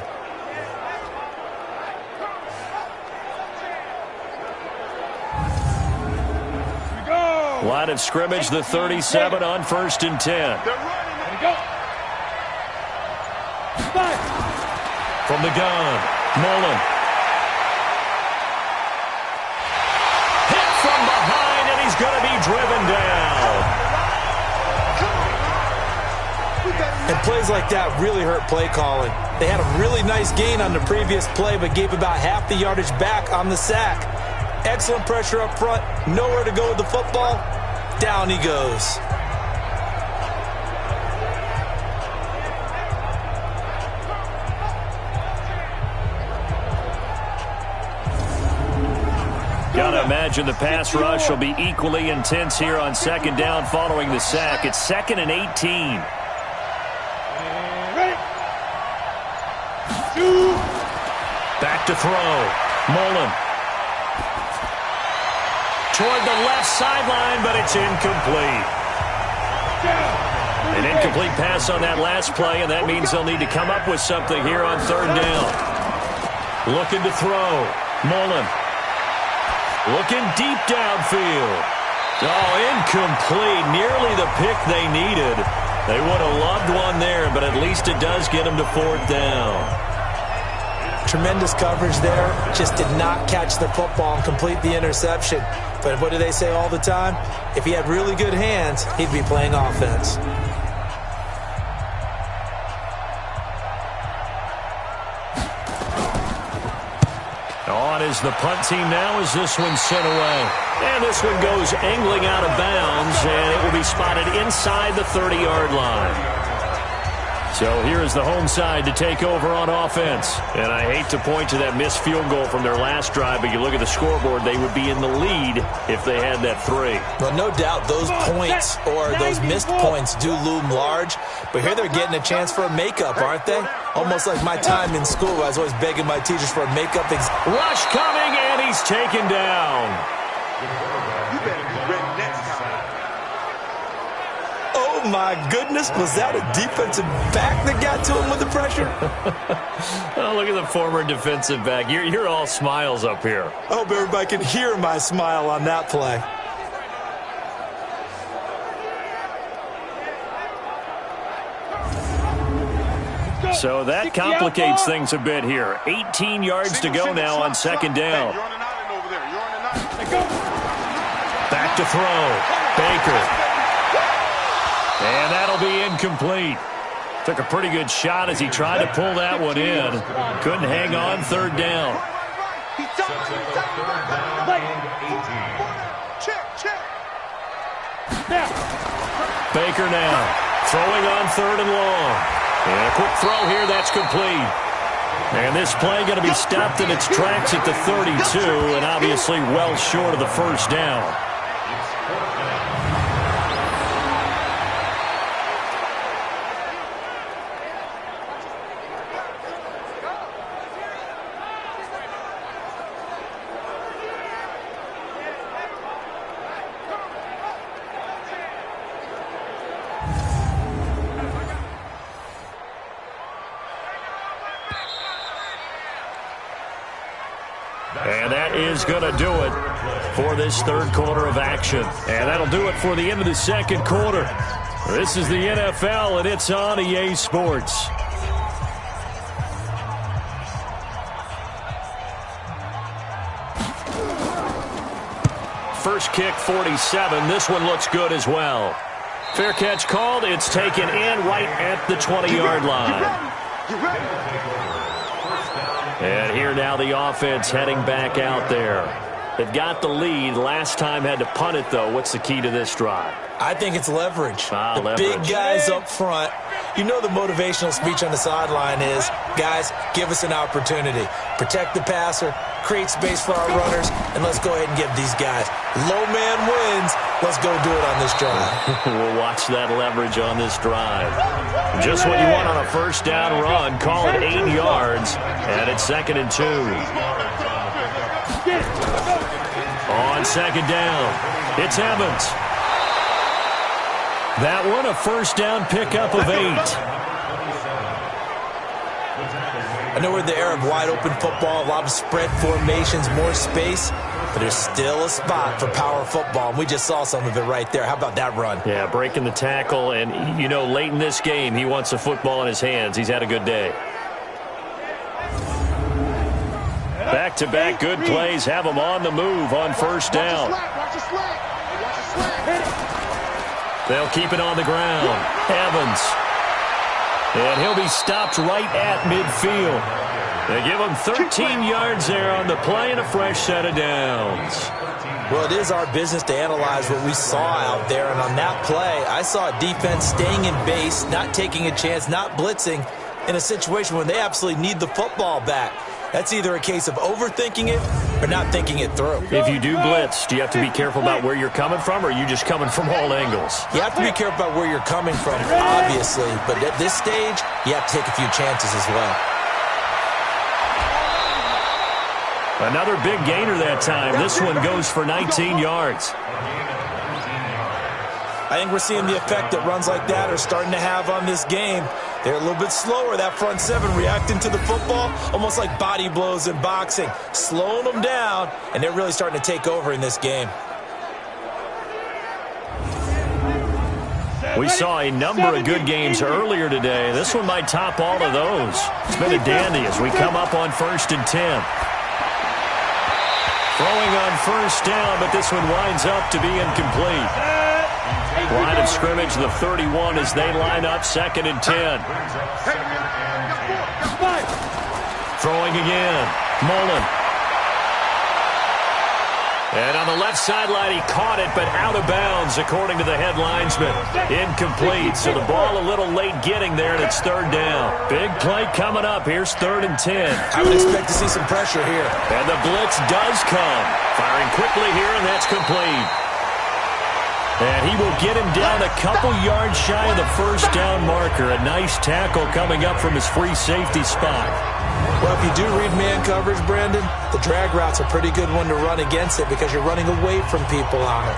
Line of scrimmage, the 37 on 1st and 10. From the gun, Mullen. Hit from behind, and he's going to be driven down. And plays like that really hurt play calling. They had a really nice gain on the previous play, but gave about half the yardage back on the sack. Excellent pressure up front, nowhere to go with the football. Down he goes. Gotta imagine the pass rush will be equally intense here on 2nd down following the sack. It's 2nd and 18. Back to throw. Mullen. Toward the left sideline, but it's incomplete. An incomplete pass on that last play, and that means they'll need to come up with something here on 3rd down. Looking to throw. Mullen. Looking deep downfield. Oh, incomplete. Nearly the pick they needed. They would have loved one there, but at least it does get them to 4th down. Tremendous coverage there. Just did not catch the football and complete the interception. But what do they say all the time? If he had really good hands, he'd be playing offense. On is the punt team now as this one's sent away. And this one goes angling out of bounds, and it will be spotted inside the 30-yard line. So here is the home side to take over on offense. And I hate to point to that missed field goal from their last drive, but you look at the scoreboard, they would be in the lead if they had that 3. Well, no doubt those points or those missed points do loom large. But here they're getting a chance for a makeup, aren't they? Almost like my time in school where I was always begging my teachers for a makeup. Rush coming, and he's taken down. You better be ready next time. Oh, my goodness. Was that a defensive back that got to him with the pressure? Oh, look at the former defensive back. You're all smiles up here. I hope everybody can hear my smile on that play. So that complicates things a bit here. 18 yards to go now on 2nd down. You're on an island over there. You're on an island. Back to throw. Baker. And that'll be incomplete. Took a pretty good shot as he tried to pull that one in. Couldn't hang on 3rd down. Baker now. Throwing on 3rd and long. And a quick throw here, that's complete. And this play going to be stopped in its tracks at the 32, and obviously well short of the 1st down. And that is going to do it for this 3rd quarter of action. And that'll do it for the end of the 2nd quarter. This is the NFL, and it's on EA Sports. first kick 47. This one looks good as well. Fair catch called. It's taken in right at the 20-yard line. And here now the offense heading back out there. They've got the lead. Last time had to punt it, though. What's the key to this drive? I think it's leverage. Leverage. Big guys up front. You know the motivational speech on the sideline is, guys, give us an opportunity. Protect the passer, create space for our runners, and let's go ahead and give these guys. Low man wins. Let's go do it on this drive. We'll watch that leverage on this drive. Just what you want on a first down run. Call it 8 yards, and it's 2nd and 2. On 2nd down, it's Evans. That one a first down pickup of 8. I know we're in the era of wide-open football, a lot of spread formations, more space, but there's still a spot for power football, and we just saw some of it right there. How about that run? Yeah, breaking the tackle, and, you know, late in this game, he wants the football in his hands. He's had a good day. Back-to-back good plays have him on the move on first down. They'll keep it on the ground. Evans. And he'll be stopped right at midfield. They give him 13 yards there on the play and a fresh set of downs. Well, it is our business to analyze what we saw out there. And on that play, I saw a defense staying in base, not taking a chance, not blitzing in a situation when they absolutely need the football back. That's either a case of overthinking it or not thinking it through. If you do blitz, do you have to be careful about where you're coming from, or are you just coming from all angles? You have to be careful about where you're coming from, obviously. But at this stage, you have to take a few chances as well. Another big gainer that time. This one goes for 19 yards. I think we're seeing the effect that runs like that are starting to have on this game. They're a little bit slower, that front seven, reacting to the football, almost like body blows in boxing, slowing them down, and they're really starting to take over in this game. We saw a number of good games earlier today. This one might top all of those. It's been a dandy as we come up on 1st and 10. Throwing on first down, but this one winds up to be incomplete. Line of scrimmage, the 31, as they line up 2nd and 10. Throwing again. Mullen. And on the left sideline, he caught it, but out of bounds, according to the head linesman. Incomplete, so the ball a little late getting there, and it's 3rd down. Big play coming up. Here's 3rd and 10. I would expect to see some pressure here. And the blitz does come. Firing quickly here, and that's complete. And he will get him down a couple yards shy of the first down marker. A nice tackle coming up from his free safety spot. Well, if you do read man coverage, Brandon, the drag route's a pretty good one to run against it because you're running away from people on it.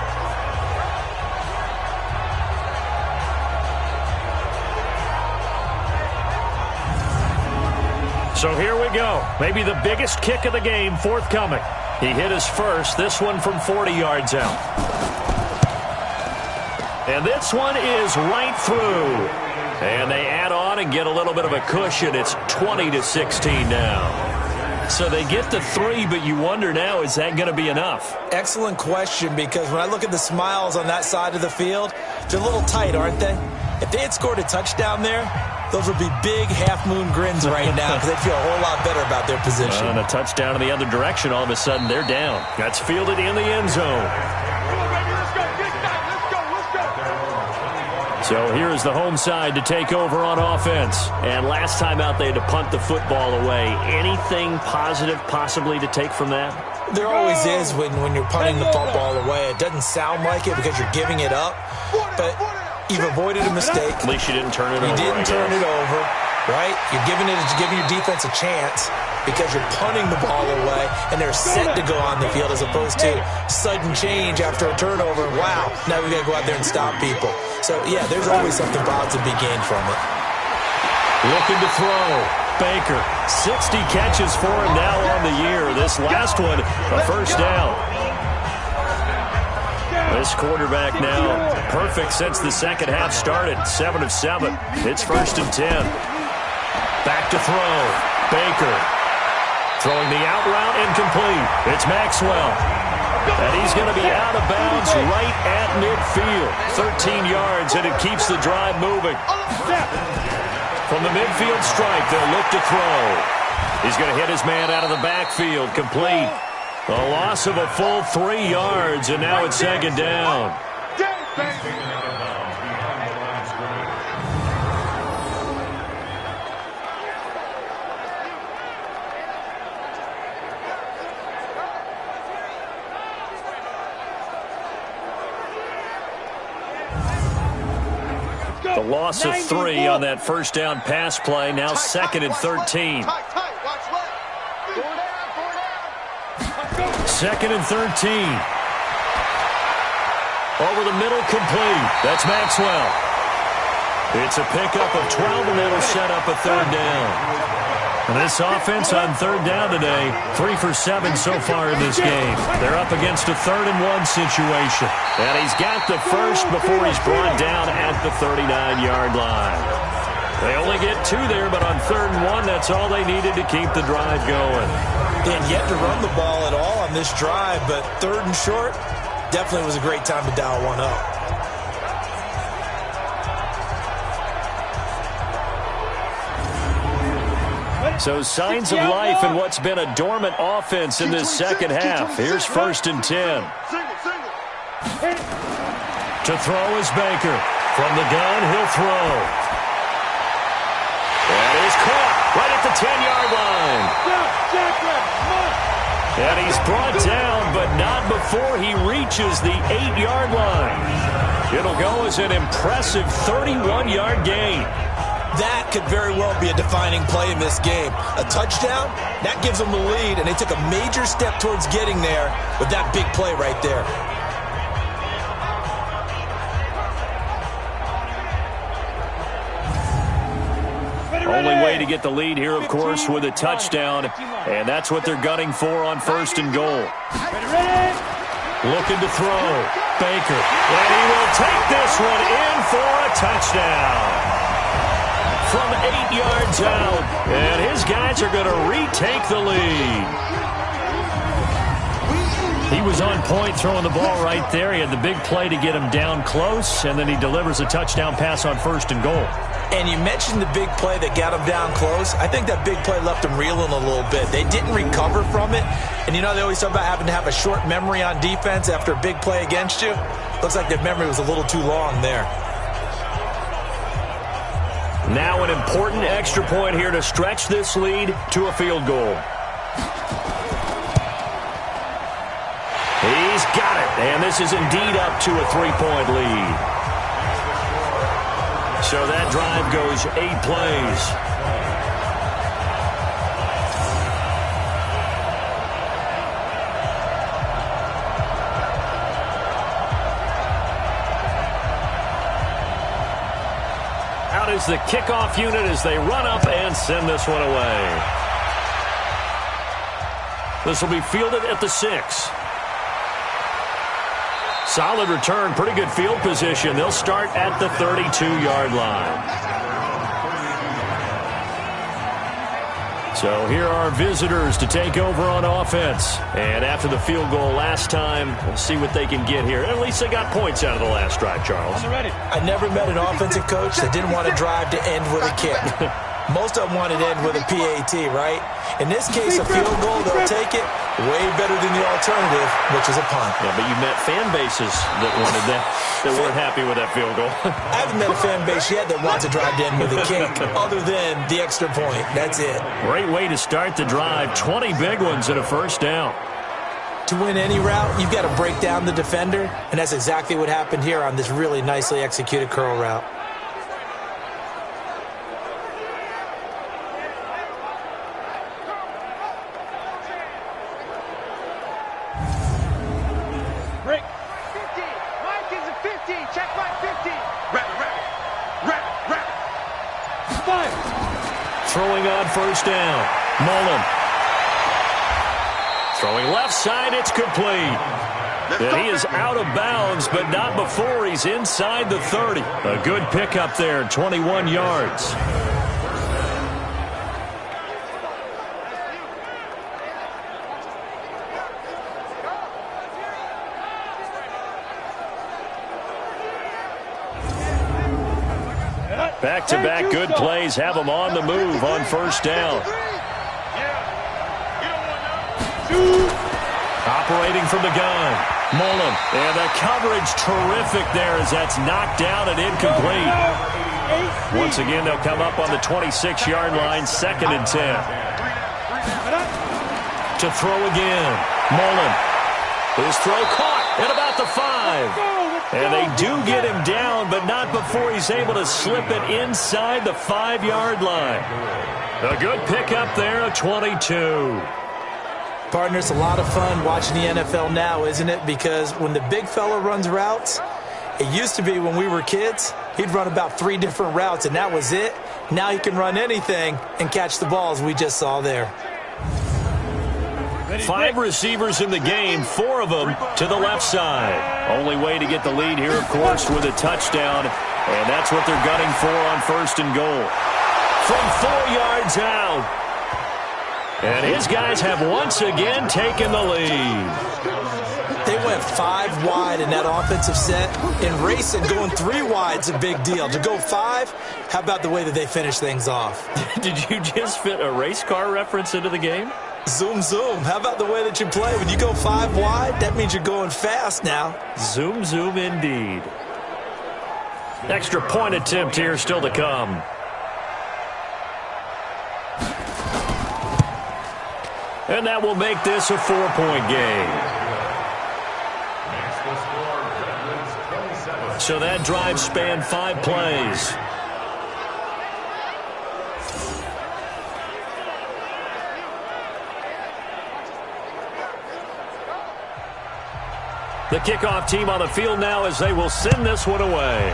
So here we go. Maybe the biggest kick of the game forthcoming. He hit his first, this one from 40 yards out. And this one is right through. And they add on and get a little bit of a cushion. It's 20-16 now. So they get the 3, but you wonder now, is that going to be enough? Excellent question, because when I look at the smiles on that side of the field, they're a little tight, aren't they? If they had scored a touchdown there, those would be big half-moon grins right now because they'd feel a whole lot better about their position. And a touchdown in the other direction, all of a sudden they're down. That's fielded in the end zone. So here is the home side to take over on offense. And last time out, they had to punt the football away. Anything positive possibly to take from that? There always is when you're punting the football away. It doesn't sound like it because you're giving it up, but you've avoided a mistake. At least you didn't turn it over. You didn't turn it over, right? You're giving your defense a chance because you're punting the ball away, and they're set to go on the field as opposed to sudden change after a turnover. Wow, now we've got to go out there and stop people. So, yeah, there's always something positive to be gained from it. Looking to throw. Baker, 60 catches for him now on the year. This last one, a first down. This quarterback now perfect since the second half started. 7 of 7. It's 1st and 10. Back to throw. Baker. Throwing the out route incomplete. It's Maxwell. And he's going to be out of bounds right at midfield. 13 yards, and it keeps the drive moving. From the midfield stripe, they'll look to throw. He's going to hit his man out of the backfield, complete. A loss of a full 3 yards, and now it's second down. The loss of 3 on that first down pass play. Now second and 13. Second and 13. Over the middle, complete. That's Maxwell. It's a pickup of 12, and that'll set up a third down. And this offense on third down today, 3 for 7 so far in this game. They're up against a 3rd and 1 situation. And he's got the first before he's brought down at the 39-yard line. They only get 2 there, but on 3rd and 1, that's all they needed to keep the drive going. They had yet to run the ball at all on this drive, but 3rd and short definitely was a great time to dial one up. So signs of life in what's been a dormant offense in this second half. Here's 1st and 10. To throw is Baker. From the gun, he'll throw. That is caught right at the 10-yard line. And he's brought down, but not before he reaches the 8-yard line. It'll go as an impressive 31-yard gain. That could very well be a defining play in this game. A touchdown, that gives them the lead, and they took a major step towards getting there with that big play right there. Only way to get the lead here, of course, with a touchdown, and that's what they're gunning for on 1st and goal. Looking to throw. Baker, and he will take this one in for a touchdown. From 8 yards out, and his guys are going to retake the lead. He was on point throwing the ball right there. He had the big play to get him down close, and then he delivers a touchdown pass on 1st and goal. And you mentioned the big play that got him down close. I think that big play left him reeling a little bit. They didn't recover from it. And you know they always talk about having to have a short memory on defense after a big play against you. Looks like their memory was a little too long there. Now an important extra point here to stretch this lead to a field goal. He's got it, and this is indeed up to a 3-point lead. So that drive goes 8 plays. Is the kickoff unit as they run up and send this one away. This will be fielded at the 6. Solid return, pretty good field position. They'll start at the 32-yard line. So here are visitors to take over on offense. And after the field goal last time, we'll see what they can get here. At least they got points out of the last drive, Charles. I never met an offensive coach that didn't want to drive to end with a kick. Most of them wanted to end with a PAT, right? In this case, a field goal, they'll take it. Way better than the alternative, which is a punt. Yeah, but you met fan bases that wanted that, that weren't happy with that field goal. I haven't met a fan base yet that wants to drive to end with a kick, other than the extra point. That's it. Great way to start the drive. 20 big ones and a first down. To win any route, you've got to break down the defender, and that's exactly what happened here on this really nicely executed curl route. Throwing on first down. Mullen. Throwing left side, it's complete. And he is out of bounds, but not before he's inside the 30. A good pickup there, 21 yards. Back-to-back good plays have them on the move on first down. Operating from the gun, Mullen. And the coverage terrific there as that's knocked down and incomplete. Once again, they'll come up on the 26-yard line, 2nd and 10. To throw again, Mullen. His throw caught at about the 5. And they do get him down, but not before he's able to slip it inside the 5-yard line. A good pickup there, a 22. Partner, it's a lot of fun watching the NFL now, isn't it? Because when the big fella runs routes, it used to be when we were kids, he'd run about 3 different routes, and that was it. Now he can run anything and catch the balls we just saw there. 5 receivers in the game, 4 of them to the left side. Only way to get the lead here, of course, with a touchdown, and that's what they're gunning for on 1st and goal. From 4 yards out. And his guys have once again taken the lead. They went 5 wide in that offensive set. In racing, going 3 wide is a big deal. To go 5, how about the way that they finish things off? Did you just fit a race car reference into the game? Zoom, zoom. How about the way that you play? When you go 5 wide, that means you're going fast now. Zoom, zoom indeed. Extra point attempt here still to come. And that will make this a 4-point game. So that drive spanned 5 plays. The kickoff team on the field now as they will send this one away.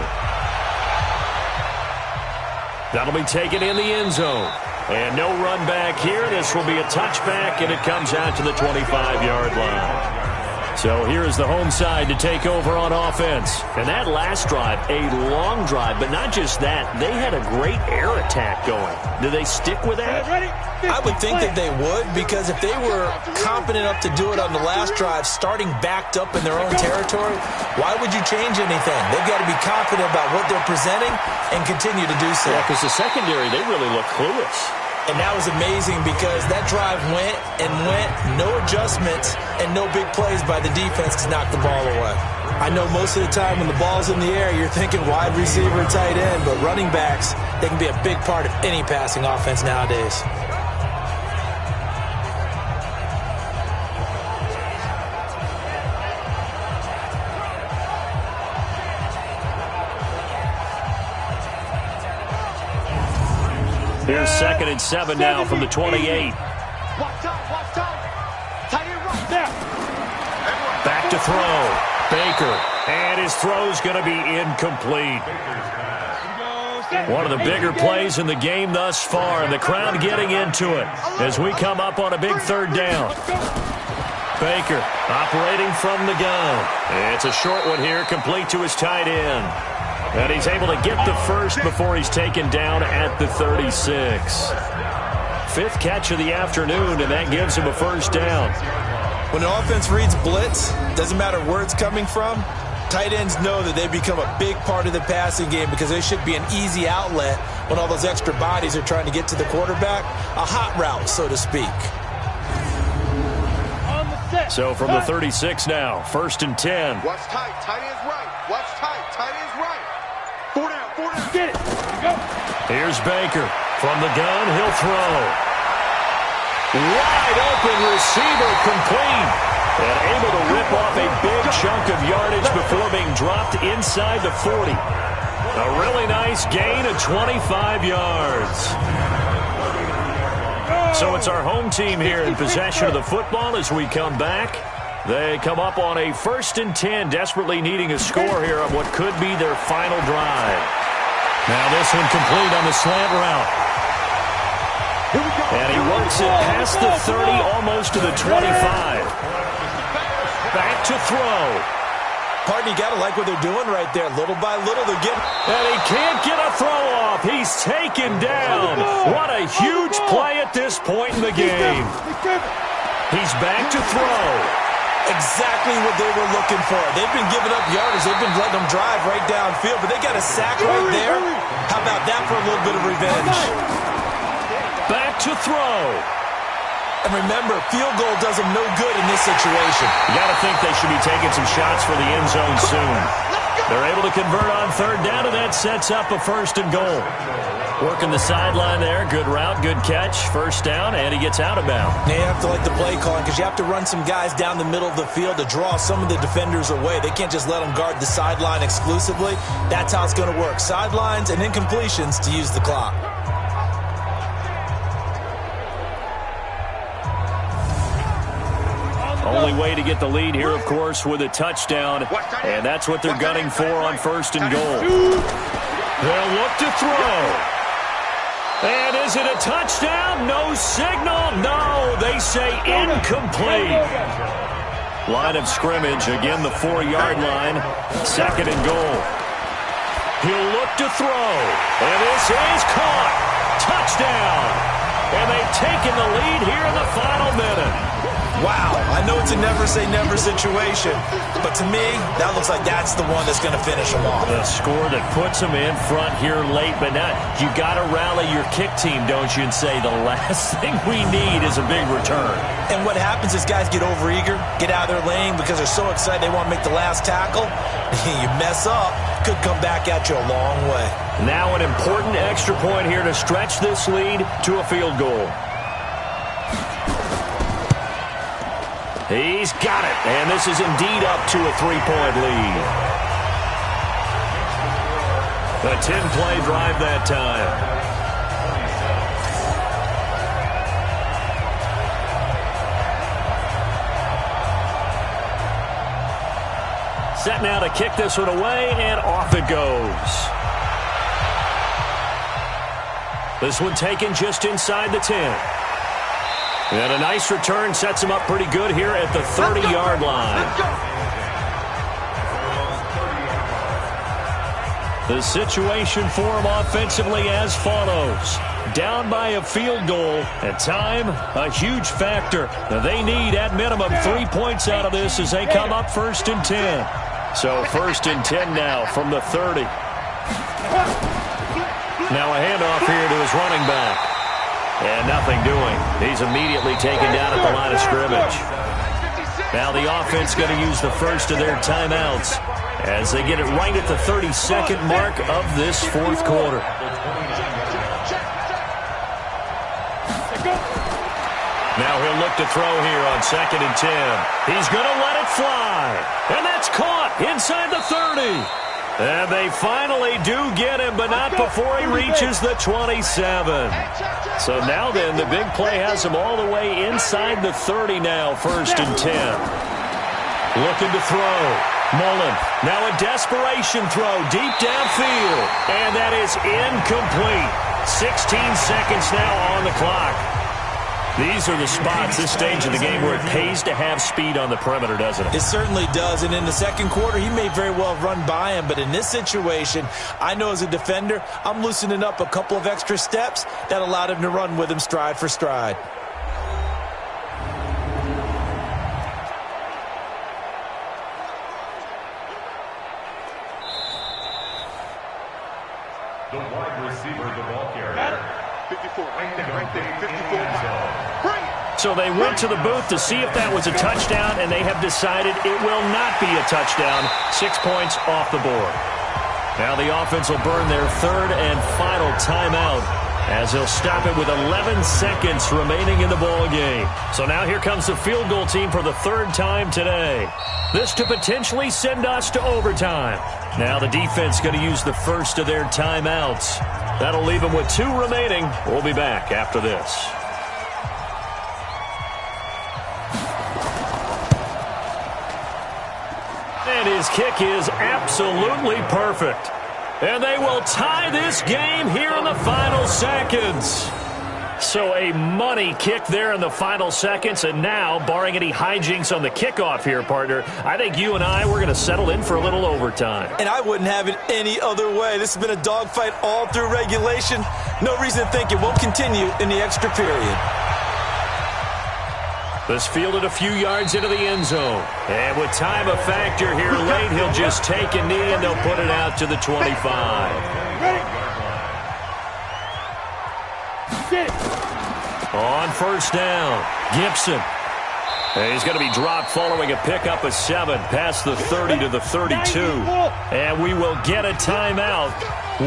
That'll be taken in the end zone. And no run back here. This will be a touchback, and it comes out to the 25-yard line. So here is the home side to take over on offense. And that last drive, a long drive, but not just that. They had a great air attack going. Do they stick with that? I would think that they would, because if they were confident enough to do it on the last drive, starting backed up in their own territory, why would you change anything? They've got to be confident about what they're presenting and continue to do so. Yeah, because the secondary, they really look clueless. And that was amazing because that drive went and went, no adjustments and no big plays by the defense to knock the ball away. I know most of the time when the ball's in the air, you're thinking wide receiver, tight end, but running backs, they can be a big part of any passing offense nowadays. Here's 2nd and 7 now from the 28. Back to throw. Baker. And his throw's going to be incomplete. One of the bigger plays in the game thus far, and the crowd getting into it as we come up on a big 3rd down. Baker operating from the gun. It's a short one here, complete to his tight end. And he's able to get the first before he's taken down at the 36. 5th catch of the afternoon, and that gives him a 1st down. When the offense reads blitz, doesn't matter where it's coming from, tight ends know that they become a big part of the passing game because they should be an easy outlet when all those extra bodies are trying to get to the quarterback. A hot route, so to speak. So from the 36 now, 1st and 10. Watch tight, tight end's right. Watch tight, tight end's right. 4 down, 4 down. Get it. There you go. Here's Baker. From the gun, he'll throw. Wide open receiver complete. And able to rip off a big chunk of yardage before being dropped inside the 40. A really nice gain of 25 yards. So it's our home team here in possession of the football as we come back. They come up on a 1st and 10, desperately needing a score here on what could be their final drive. Now this one complete on the slant route. And he works it past the 30, almost to the 25. Back to throw. Partner, you got to like what they're doing right there. Little by little, they're getting... And he can't get a throw off. He's taken down. What a huge play at this point in the game. He's back to throw. Exactly what they were looking for. They've been giving up yardage. They've been letting them drive right downfield, but they got a sack right there. How about that for a little bit of revenge? Back to throw. And remember, field goal does them no good in this situation. You got to think they should be taking some shots for the end zone soon. They're able to convert on third down, and that sets up a 1st and goal. Working the sideline there. Good route, good catch. 1st down, and he gets out of bounds. Now you have to like the play calling because you have to run some guys down the middle of the field to draw some of the defenders away. They can't just let them guard the sideline exclusively. That's how it's going to work. Sidelines and incompletions to use the clock. Only way to get the lead here, of course, with a touchdown. And that's what they're gunning for on 1st and goal. They'll look to throw. And is it a touchdown? No signal. No, they say incomplete. Line of scrimmage, again the 4-yard line. 2nd and goal. He'll look to throw. And this is caught. Touchdown. And they've taken the lead here in the final minute. Wow, I know it's a never-say-never situation, but to me, that looks like that's the one that's going to finish them off. The score that puts them in front here late, but now you got to rally your kick team, don't you, and say the last thing we need is a big return. And what happens is guys get overeager, get out of their lane because they're so excited they want to make the last tackle. You mess up, could come back at you a long way. Now an important extra point here to stretch this lead to a field goal. He's got it, and this is indeed up to a 3-point lead. A 10-play drive that time. Set now to kick this one away, and off it goes. This one taken just inside the 10. And a nice return sets him up pretty good here at the 30-yard line. The situation for him offensively as follows. Down by a field goal, and time, a huge factor. They need, at minimum, 3 points out of this as they come up 1st and 10. So 1st and 10 now from the 30. Now a handoff here to his running back. And nothing doing. He's immediately taken down at the line of scrimmage. Now the offense going to use the first of their timeouts as they get it right at the 32nd mark of this 4th quarter. Now he'll look to throw here on 2nd and 10. He's going to let it fly. And that's caught inside the 30. And they finally do get him, but not before he reaches the 27. So now then, the big play has him all the way inside the 30 now, 1st and 10. Looking to throw. Mullen, now a desperation throw deep downfield. And that is incomplete. 16 seconds now on the clock. These are the spots, this stage of the game, where it pays to have speed on the perimeter, doesn't it? It certainly does, and in the 2nd quarter, he may very well run by him, but in this situation, I know as a defender, I'm loosening up a couple of extra steps that allowed him to run with him stride for stride. The wide receiver, the ball carrier. 54, right there, 54. So they went to the booth to see if that was a touchdown, and they have decided it will not be a touchdown. 6 points off the board. Now the offense will burn their 3rd and final timeout as they'll stop it with 11 seconds remaining in the ball game. So now here comes the field goal team for the 3rd time today. This to potentially send us to overtime. Now the defense going to use the first of their timeouts. That'll leave them with 2 remaining. We'll be back after this. And his kick is absolutely perfect. And they will tie this game here in the final seconds. So a money kick there in the final seconds. And now, barring any hijinks on the kickoff here, partner, I think you and I, we're going to settle in for a little overtime. And I wouldn't have it any other way. This has been a dogfight all through regulation. No reason to think it won't continue in the extra period. This fielded a few yards into the end zone. And with time a factor here late, he'll just take a knee and they'll put it out to the 25. On first down, Gibson. And he's going to be dropped following a pickup of 7 past the 30 to the 32. And we will get a timeout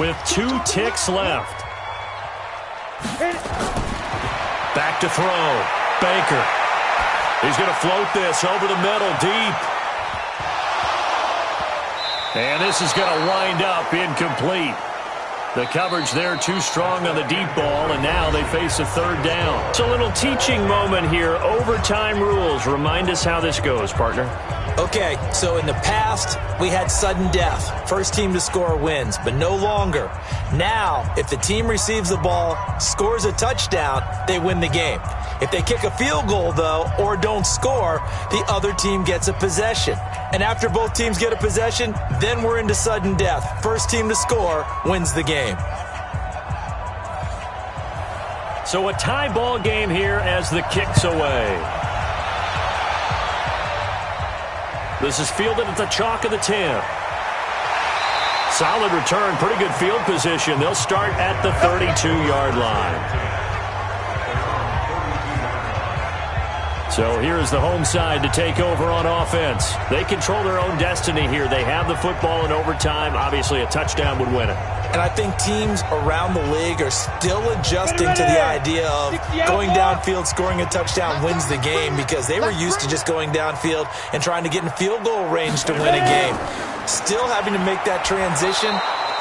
with 2 ticks left. Back to throw. Baker. He's going to float this over the middle deep. And this is going to wind up incomplete. The coverage there too strong on the deep ball, and now they face a third down. It's a little teaching moment here. Overtime rules. Remind us how this goes, partner. Okay, so in the past, we had sudden death. First team to score wins, but no longer. Now, if the team receives the ball, scores a touchdown, they win the game. If they kick a field goal, though, or don't score, the other team gets a possession. And after both teams get a possession, then we're into sudden death. First team to score wins the game. So a tie ball game here as the kick's away. This is fielded at the chalk of the 10. Solid return, pretty good field position. They'll start at the 32-yard line. So here's the home side to take over on offense. They control their own destiny here. They have the football in overtime. Obviously, a touchdown would win it. And I think teams around the league are still adjusting to the idea of going downfield, scoring a touchdown wins the game, because they were used to just going downfield and trying to get in field goal range to win a game. Still having to make that transition.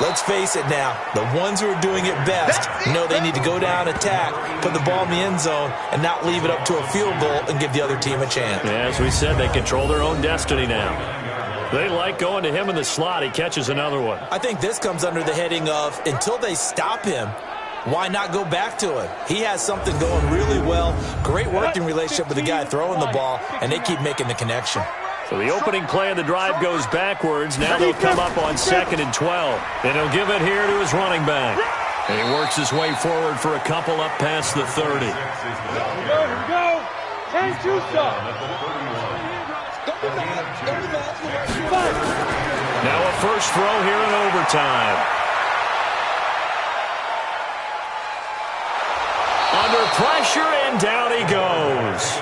Let's face it now, the ones who are doing it best know they need to go down, attack, put the ball in the end zone, and not leave it up to a field goal and give the other team a chance. Yeah, as we said, they control their own destiny now. They like going to him in the slot. He catches another one. I think this comes under the heading of, until they stop him, why not go back to him? He has something going really well, great working relationship with the guy throwing the ball, and they keep making the connection. So the opening play of the drive goes backwards. Now they'll come up on 2nd and 12. And he'll give it here to his running back. And he works his way forward for a couple up past the 30. Here we go. And two stop. Now a first throw here in overtime. Under pressure, and down he goes.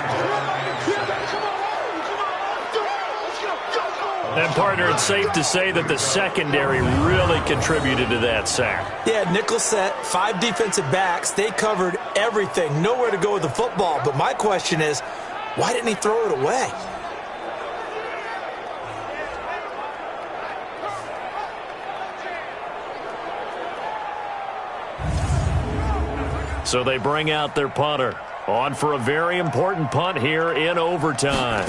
And, partner, it's safe to say that the secondary really contributed to that sack. Yeah, nickel set, 5 defensive backs. They covered everything. Nowhere to go with the football. But my question is, why didn't he throw it away? So they bring out their punter. On for a very important punt here in overtime.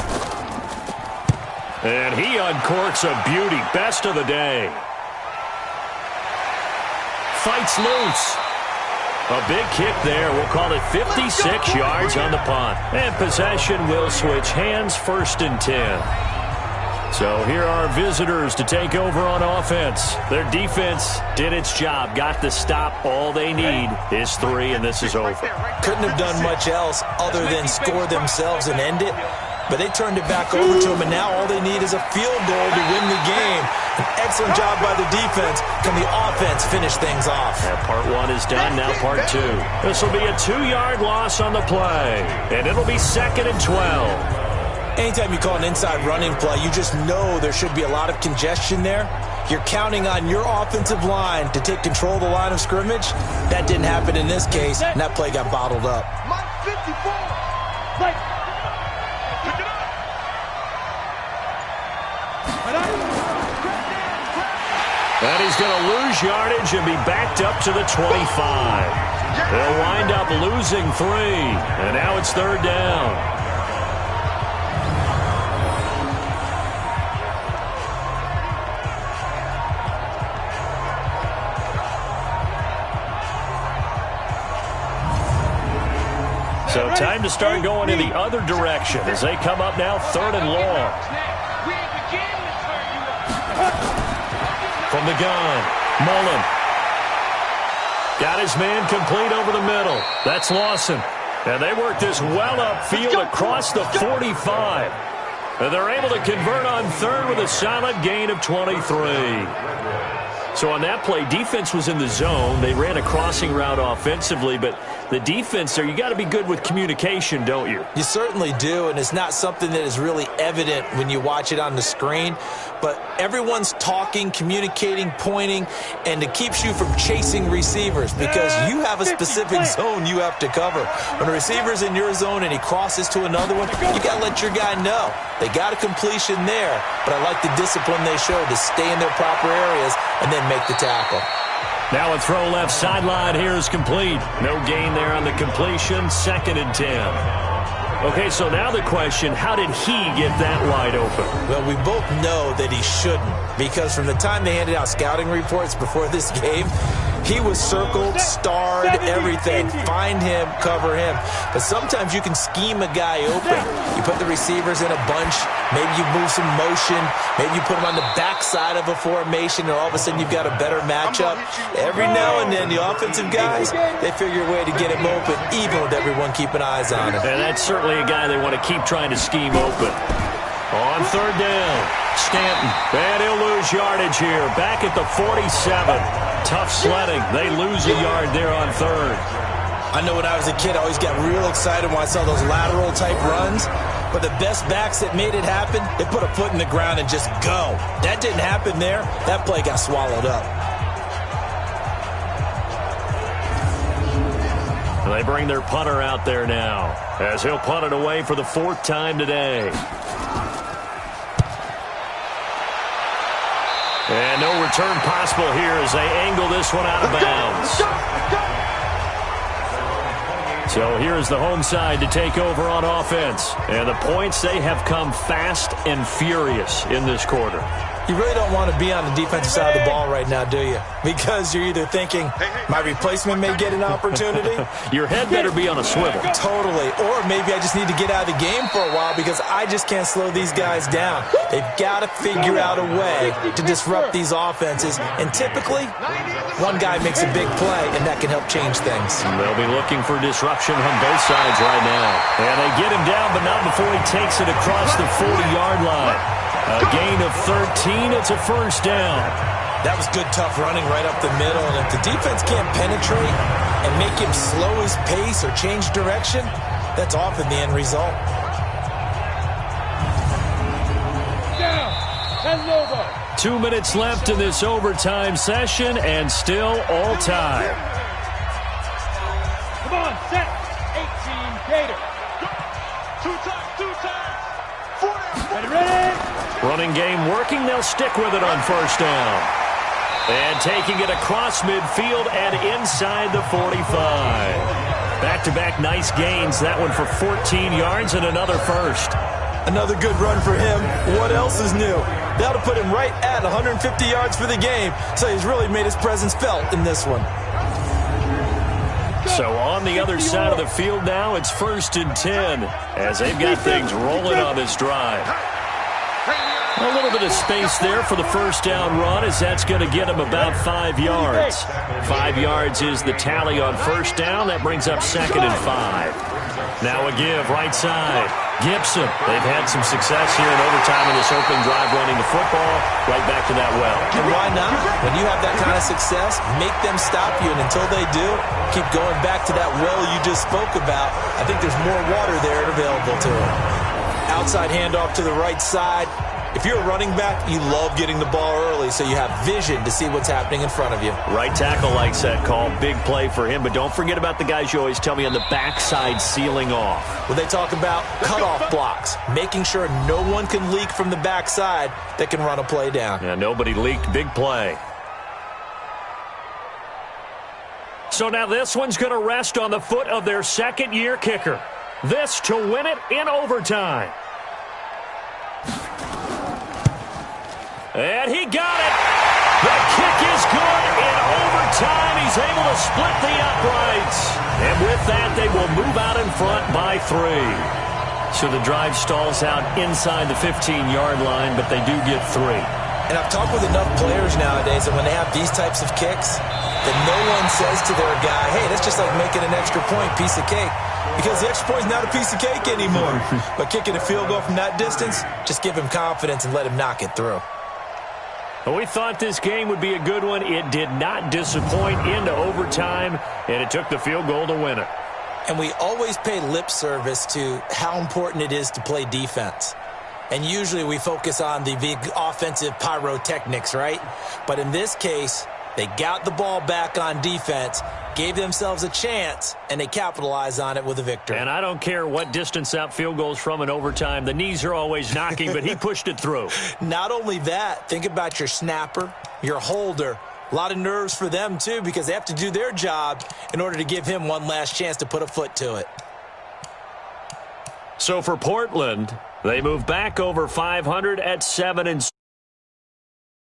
And he uncorks a beauty. Best of the day. Fights loose. A big kick there. We'll call it 56 yards on the punt. And possession will switch hands, 1st and 10. So here are visitors to take over on offense. Their defense did its job. Got the stop. All they need is 3, and this is over. Couldn't have done much else other than score themselves and end it. But they turned it back over to him, and now all they need is a field goal to win the game. An excellent job by the defense. Can the offense finish things off? Yeah, part 1 is done, now part 2. This will be a 2-yard loss on the play, and it'll be 2nd and 12. Anytime you call an inside running play, you just know there should be a lot of congestion there. You're counting on your offensive line to take control of the line of scrimmage. That didn't happen in this case, and that play got bottled up. Mike 54. Mike. And he's going to lose yardage and be backed up to the 25. They'll wind up losing 3. And now it's 3rd down. So time to start going in the other direction as they come up now 3rd and long. From the gun, Mullen. Got his man complete over the middle. That's Lawson. And they work this well upfield across the 45. And they're able to convert on third with a solid gain of 23. So on that play, defense was in the zone. They ran a crossing route offensively, but the defense there, you got to be good with communication, don't you? You certainly do, and it's not something that is really evident when you watch it on the screen. But everyone's talking, communicating, pointing, and it keeps you from chasing receivers because you have a specific zone you have to cover. When a receiver's in your zone and he crosses to another one, you got to let your guy know. They got a completion there, but I like the discipline they showed to stay in their proper areas and then make the tackle. Now a throw left sideline here is complete. No gain there on the completion. 2nd and 10. Okay, so now the question, how did he get that wide open? Well, we both know that he shouldn't because from the time they handed out scouting reports before this game, he was circled, starred, everything. Find him, cover him. But sometimes you can scheme a guy open. You put the receivers in a bunch. Maybe you move some motion. Maybe you put them on the backside of a formation, and all of a sudden you've got a better matchup. Every now and then, the offensive guys, they figure a way to get him open, even with everyone keeping eyes on him. And that's certainly a guy they want to keep trying to scheme open. On 3rd down, Stanton. And he'll lose yardage here. Back at the 47. Tough sledding. They lose a yard there on 3rd. I know when I was a kid, I always got real excited when I saw those lateral-type runs. But the best backs that made it happen, they put a foot in the ground and just go. That didn't happen there. That play got swallowed up. They bring their punter out there now as he'll punt it away for the 4th time today. And no return possible here as they angle this one out of bounds. So here's the home side to take over on offense. And the points, they have come fast and furious in this quarter. You really don't want to be on the defensive side of the ball right now, do you? Because you're either thinking, my replacement may get an opportunity. Your head better be on a swivel. Totally. Or maybe I just need to get out of the game for a while because I just can't slow these guys down. They've got to figure out a way to disrupt these offenses. And typically, one guy makes a big play, and that can help change things. They'll be looking for disruption on both sides right now. And they get him down, but not before he takes it across the 40-yard line. A gain of 13. It's a 1st down. That was good, tough running right up the middle. And if the defense can't penetrate and make him slow his pace or change direction, that's often the end result. Down. And Lobo. 2 minutes left in this overtime session, and still all time. Come on, set. 18, Gator. Two times. 4 down. Ready. Running game working. They'll stick with it on 1st down. And taking it across midfield and inside the 45. Back-to-back nice gains. That one for 14 yards and another 1st. Another good run for him. What else is new? That'll put him right at 150 yards for the game. So he's really made his presence felt in this one. So on the other side of the field now, it's 1st and 10 as they've got things rolling on this drive. A little bit of space there for the 1st down run as that's going to get him about 5 yards. 5 yards is the tally on 1st down. That brings up 2nd and 5. Now a give right side. Gibson. They've had some success here in overtime in this opening drive running the football. Right back to that well. And why not? When you have that kind of success, make them stop you. And until they do, keep going back to that well you just spoke about. I think there's more water there available to them. Outside handoff to the right side. If you're a running back, you love getting the ball early so you have vision to see what's happening in front of you. Right tackle likes that call. Big play for him. But don't forget about the guys you always tell me on the backside sealing off. When they talk about cutoff blocks, making sure no one can leak from the backside that can run a play down. Yeah, nobody leaked. Big play. So now this one's going to rest on the foot of their 2nd-year kicker. This to win it in overtime. And he got it. The kick is good in overtime. He's able to split the uprights. And with that, they will move out in front by 3. So the drive stalls out inside the 15-yard line, but they do get 3. And I've talked with enough players nowadays that when they have these types of kicks, that no one says to their guy, hey, that's just like making an extra point, piece of cake. Because the extra point is not a piece of cake anymore. But kicking a field goal from that distance, just give him confidence and let him knock it through. Well, we thought this game would be a good one. It did not disappoint into overtime, and it took the field goal to win it. And we always pay lip service to how important it is to play defense. And usually we focus on the big offensive pyrotechnics, right? But in this case, they got the ball back on defense, gave themselves a chance, and they capitalized on it with a victory. And I don't care what distance that field goes from in overtime. The knees are always knocking, but he pushed it through. Not only that, think about your snapper, your holder. A lot of nerves for them, too, because they have to do their job in order to give him one last chance to put a foot to it. So for Portland, they move back over 500 at 7-6.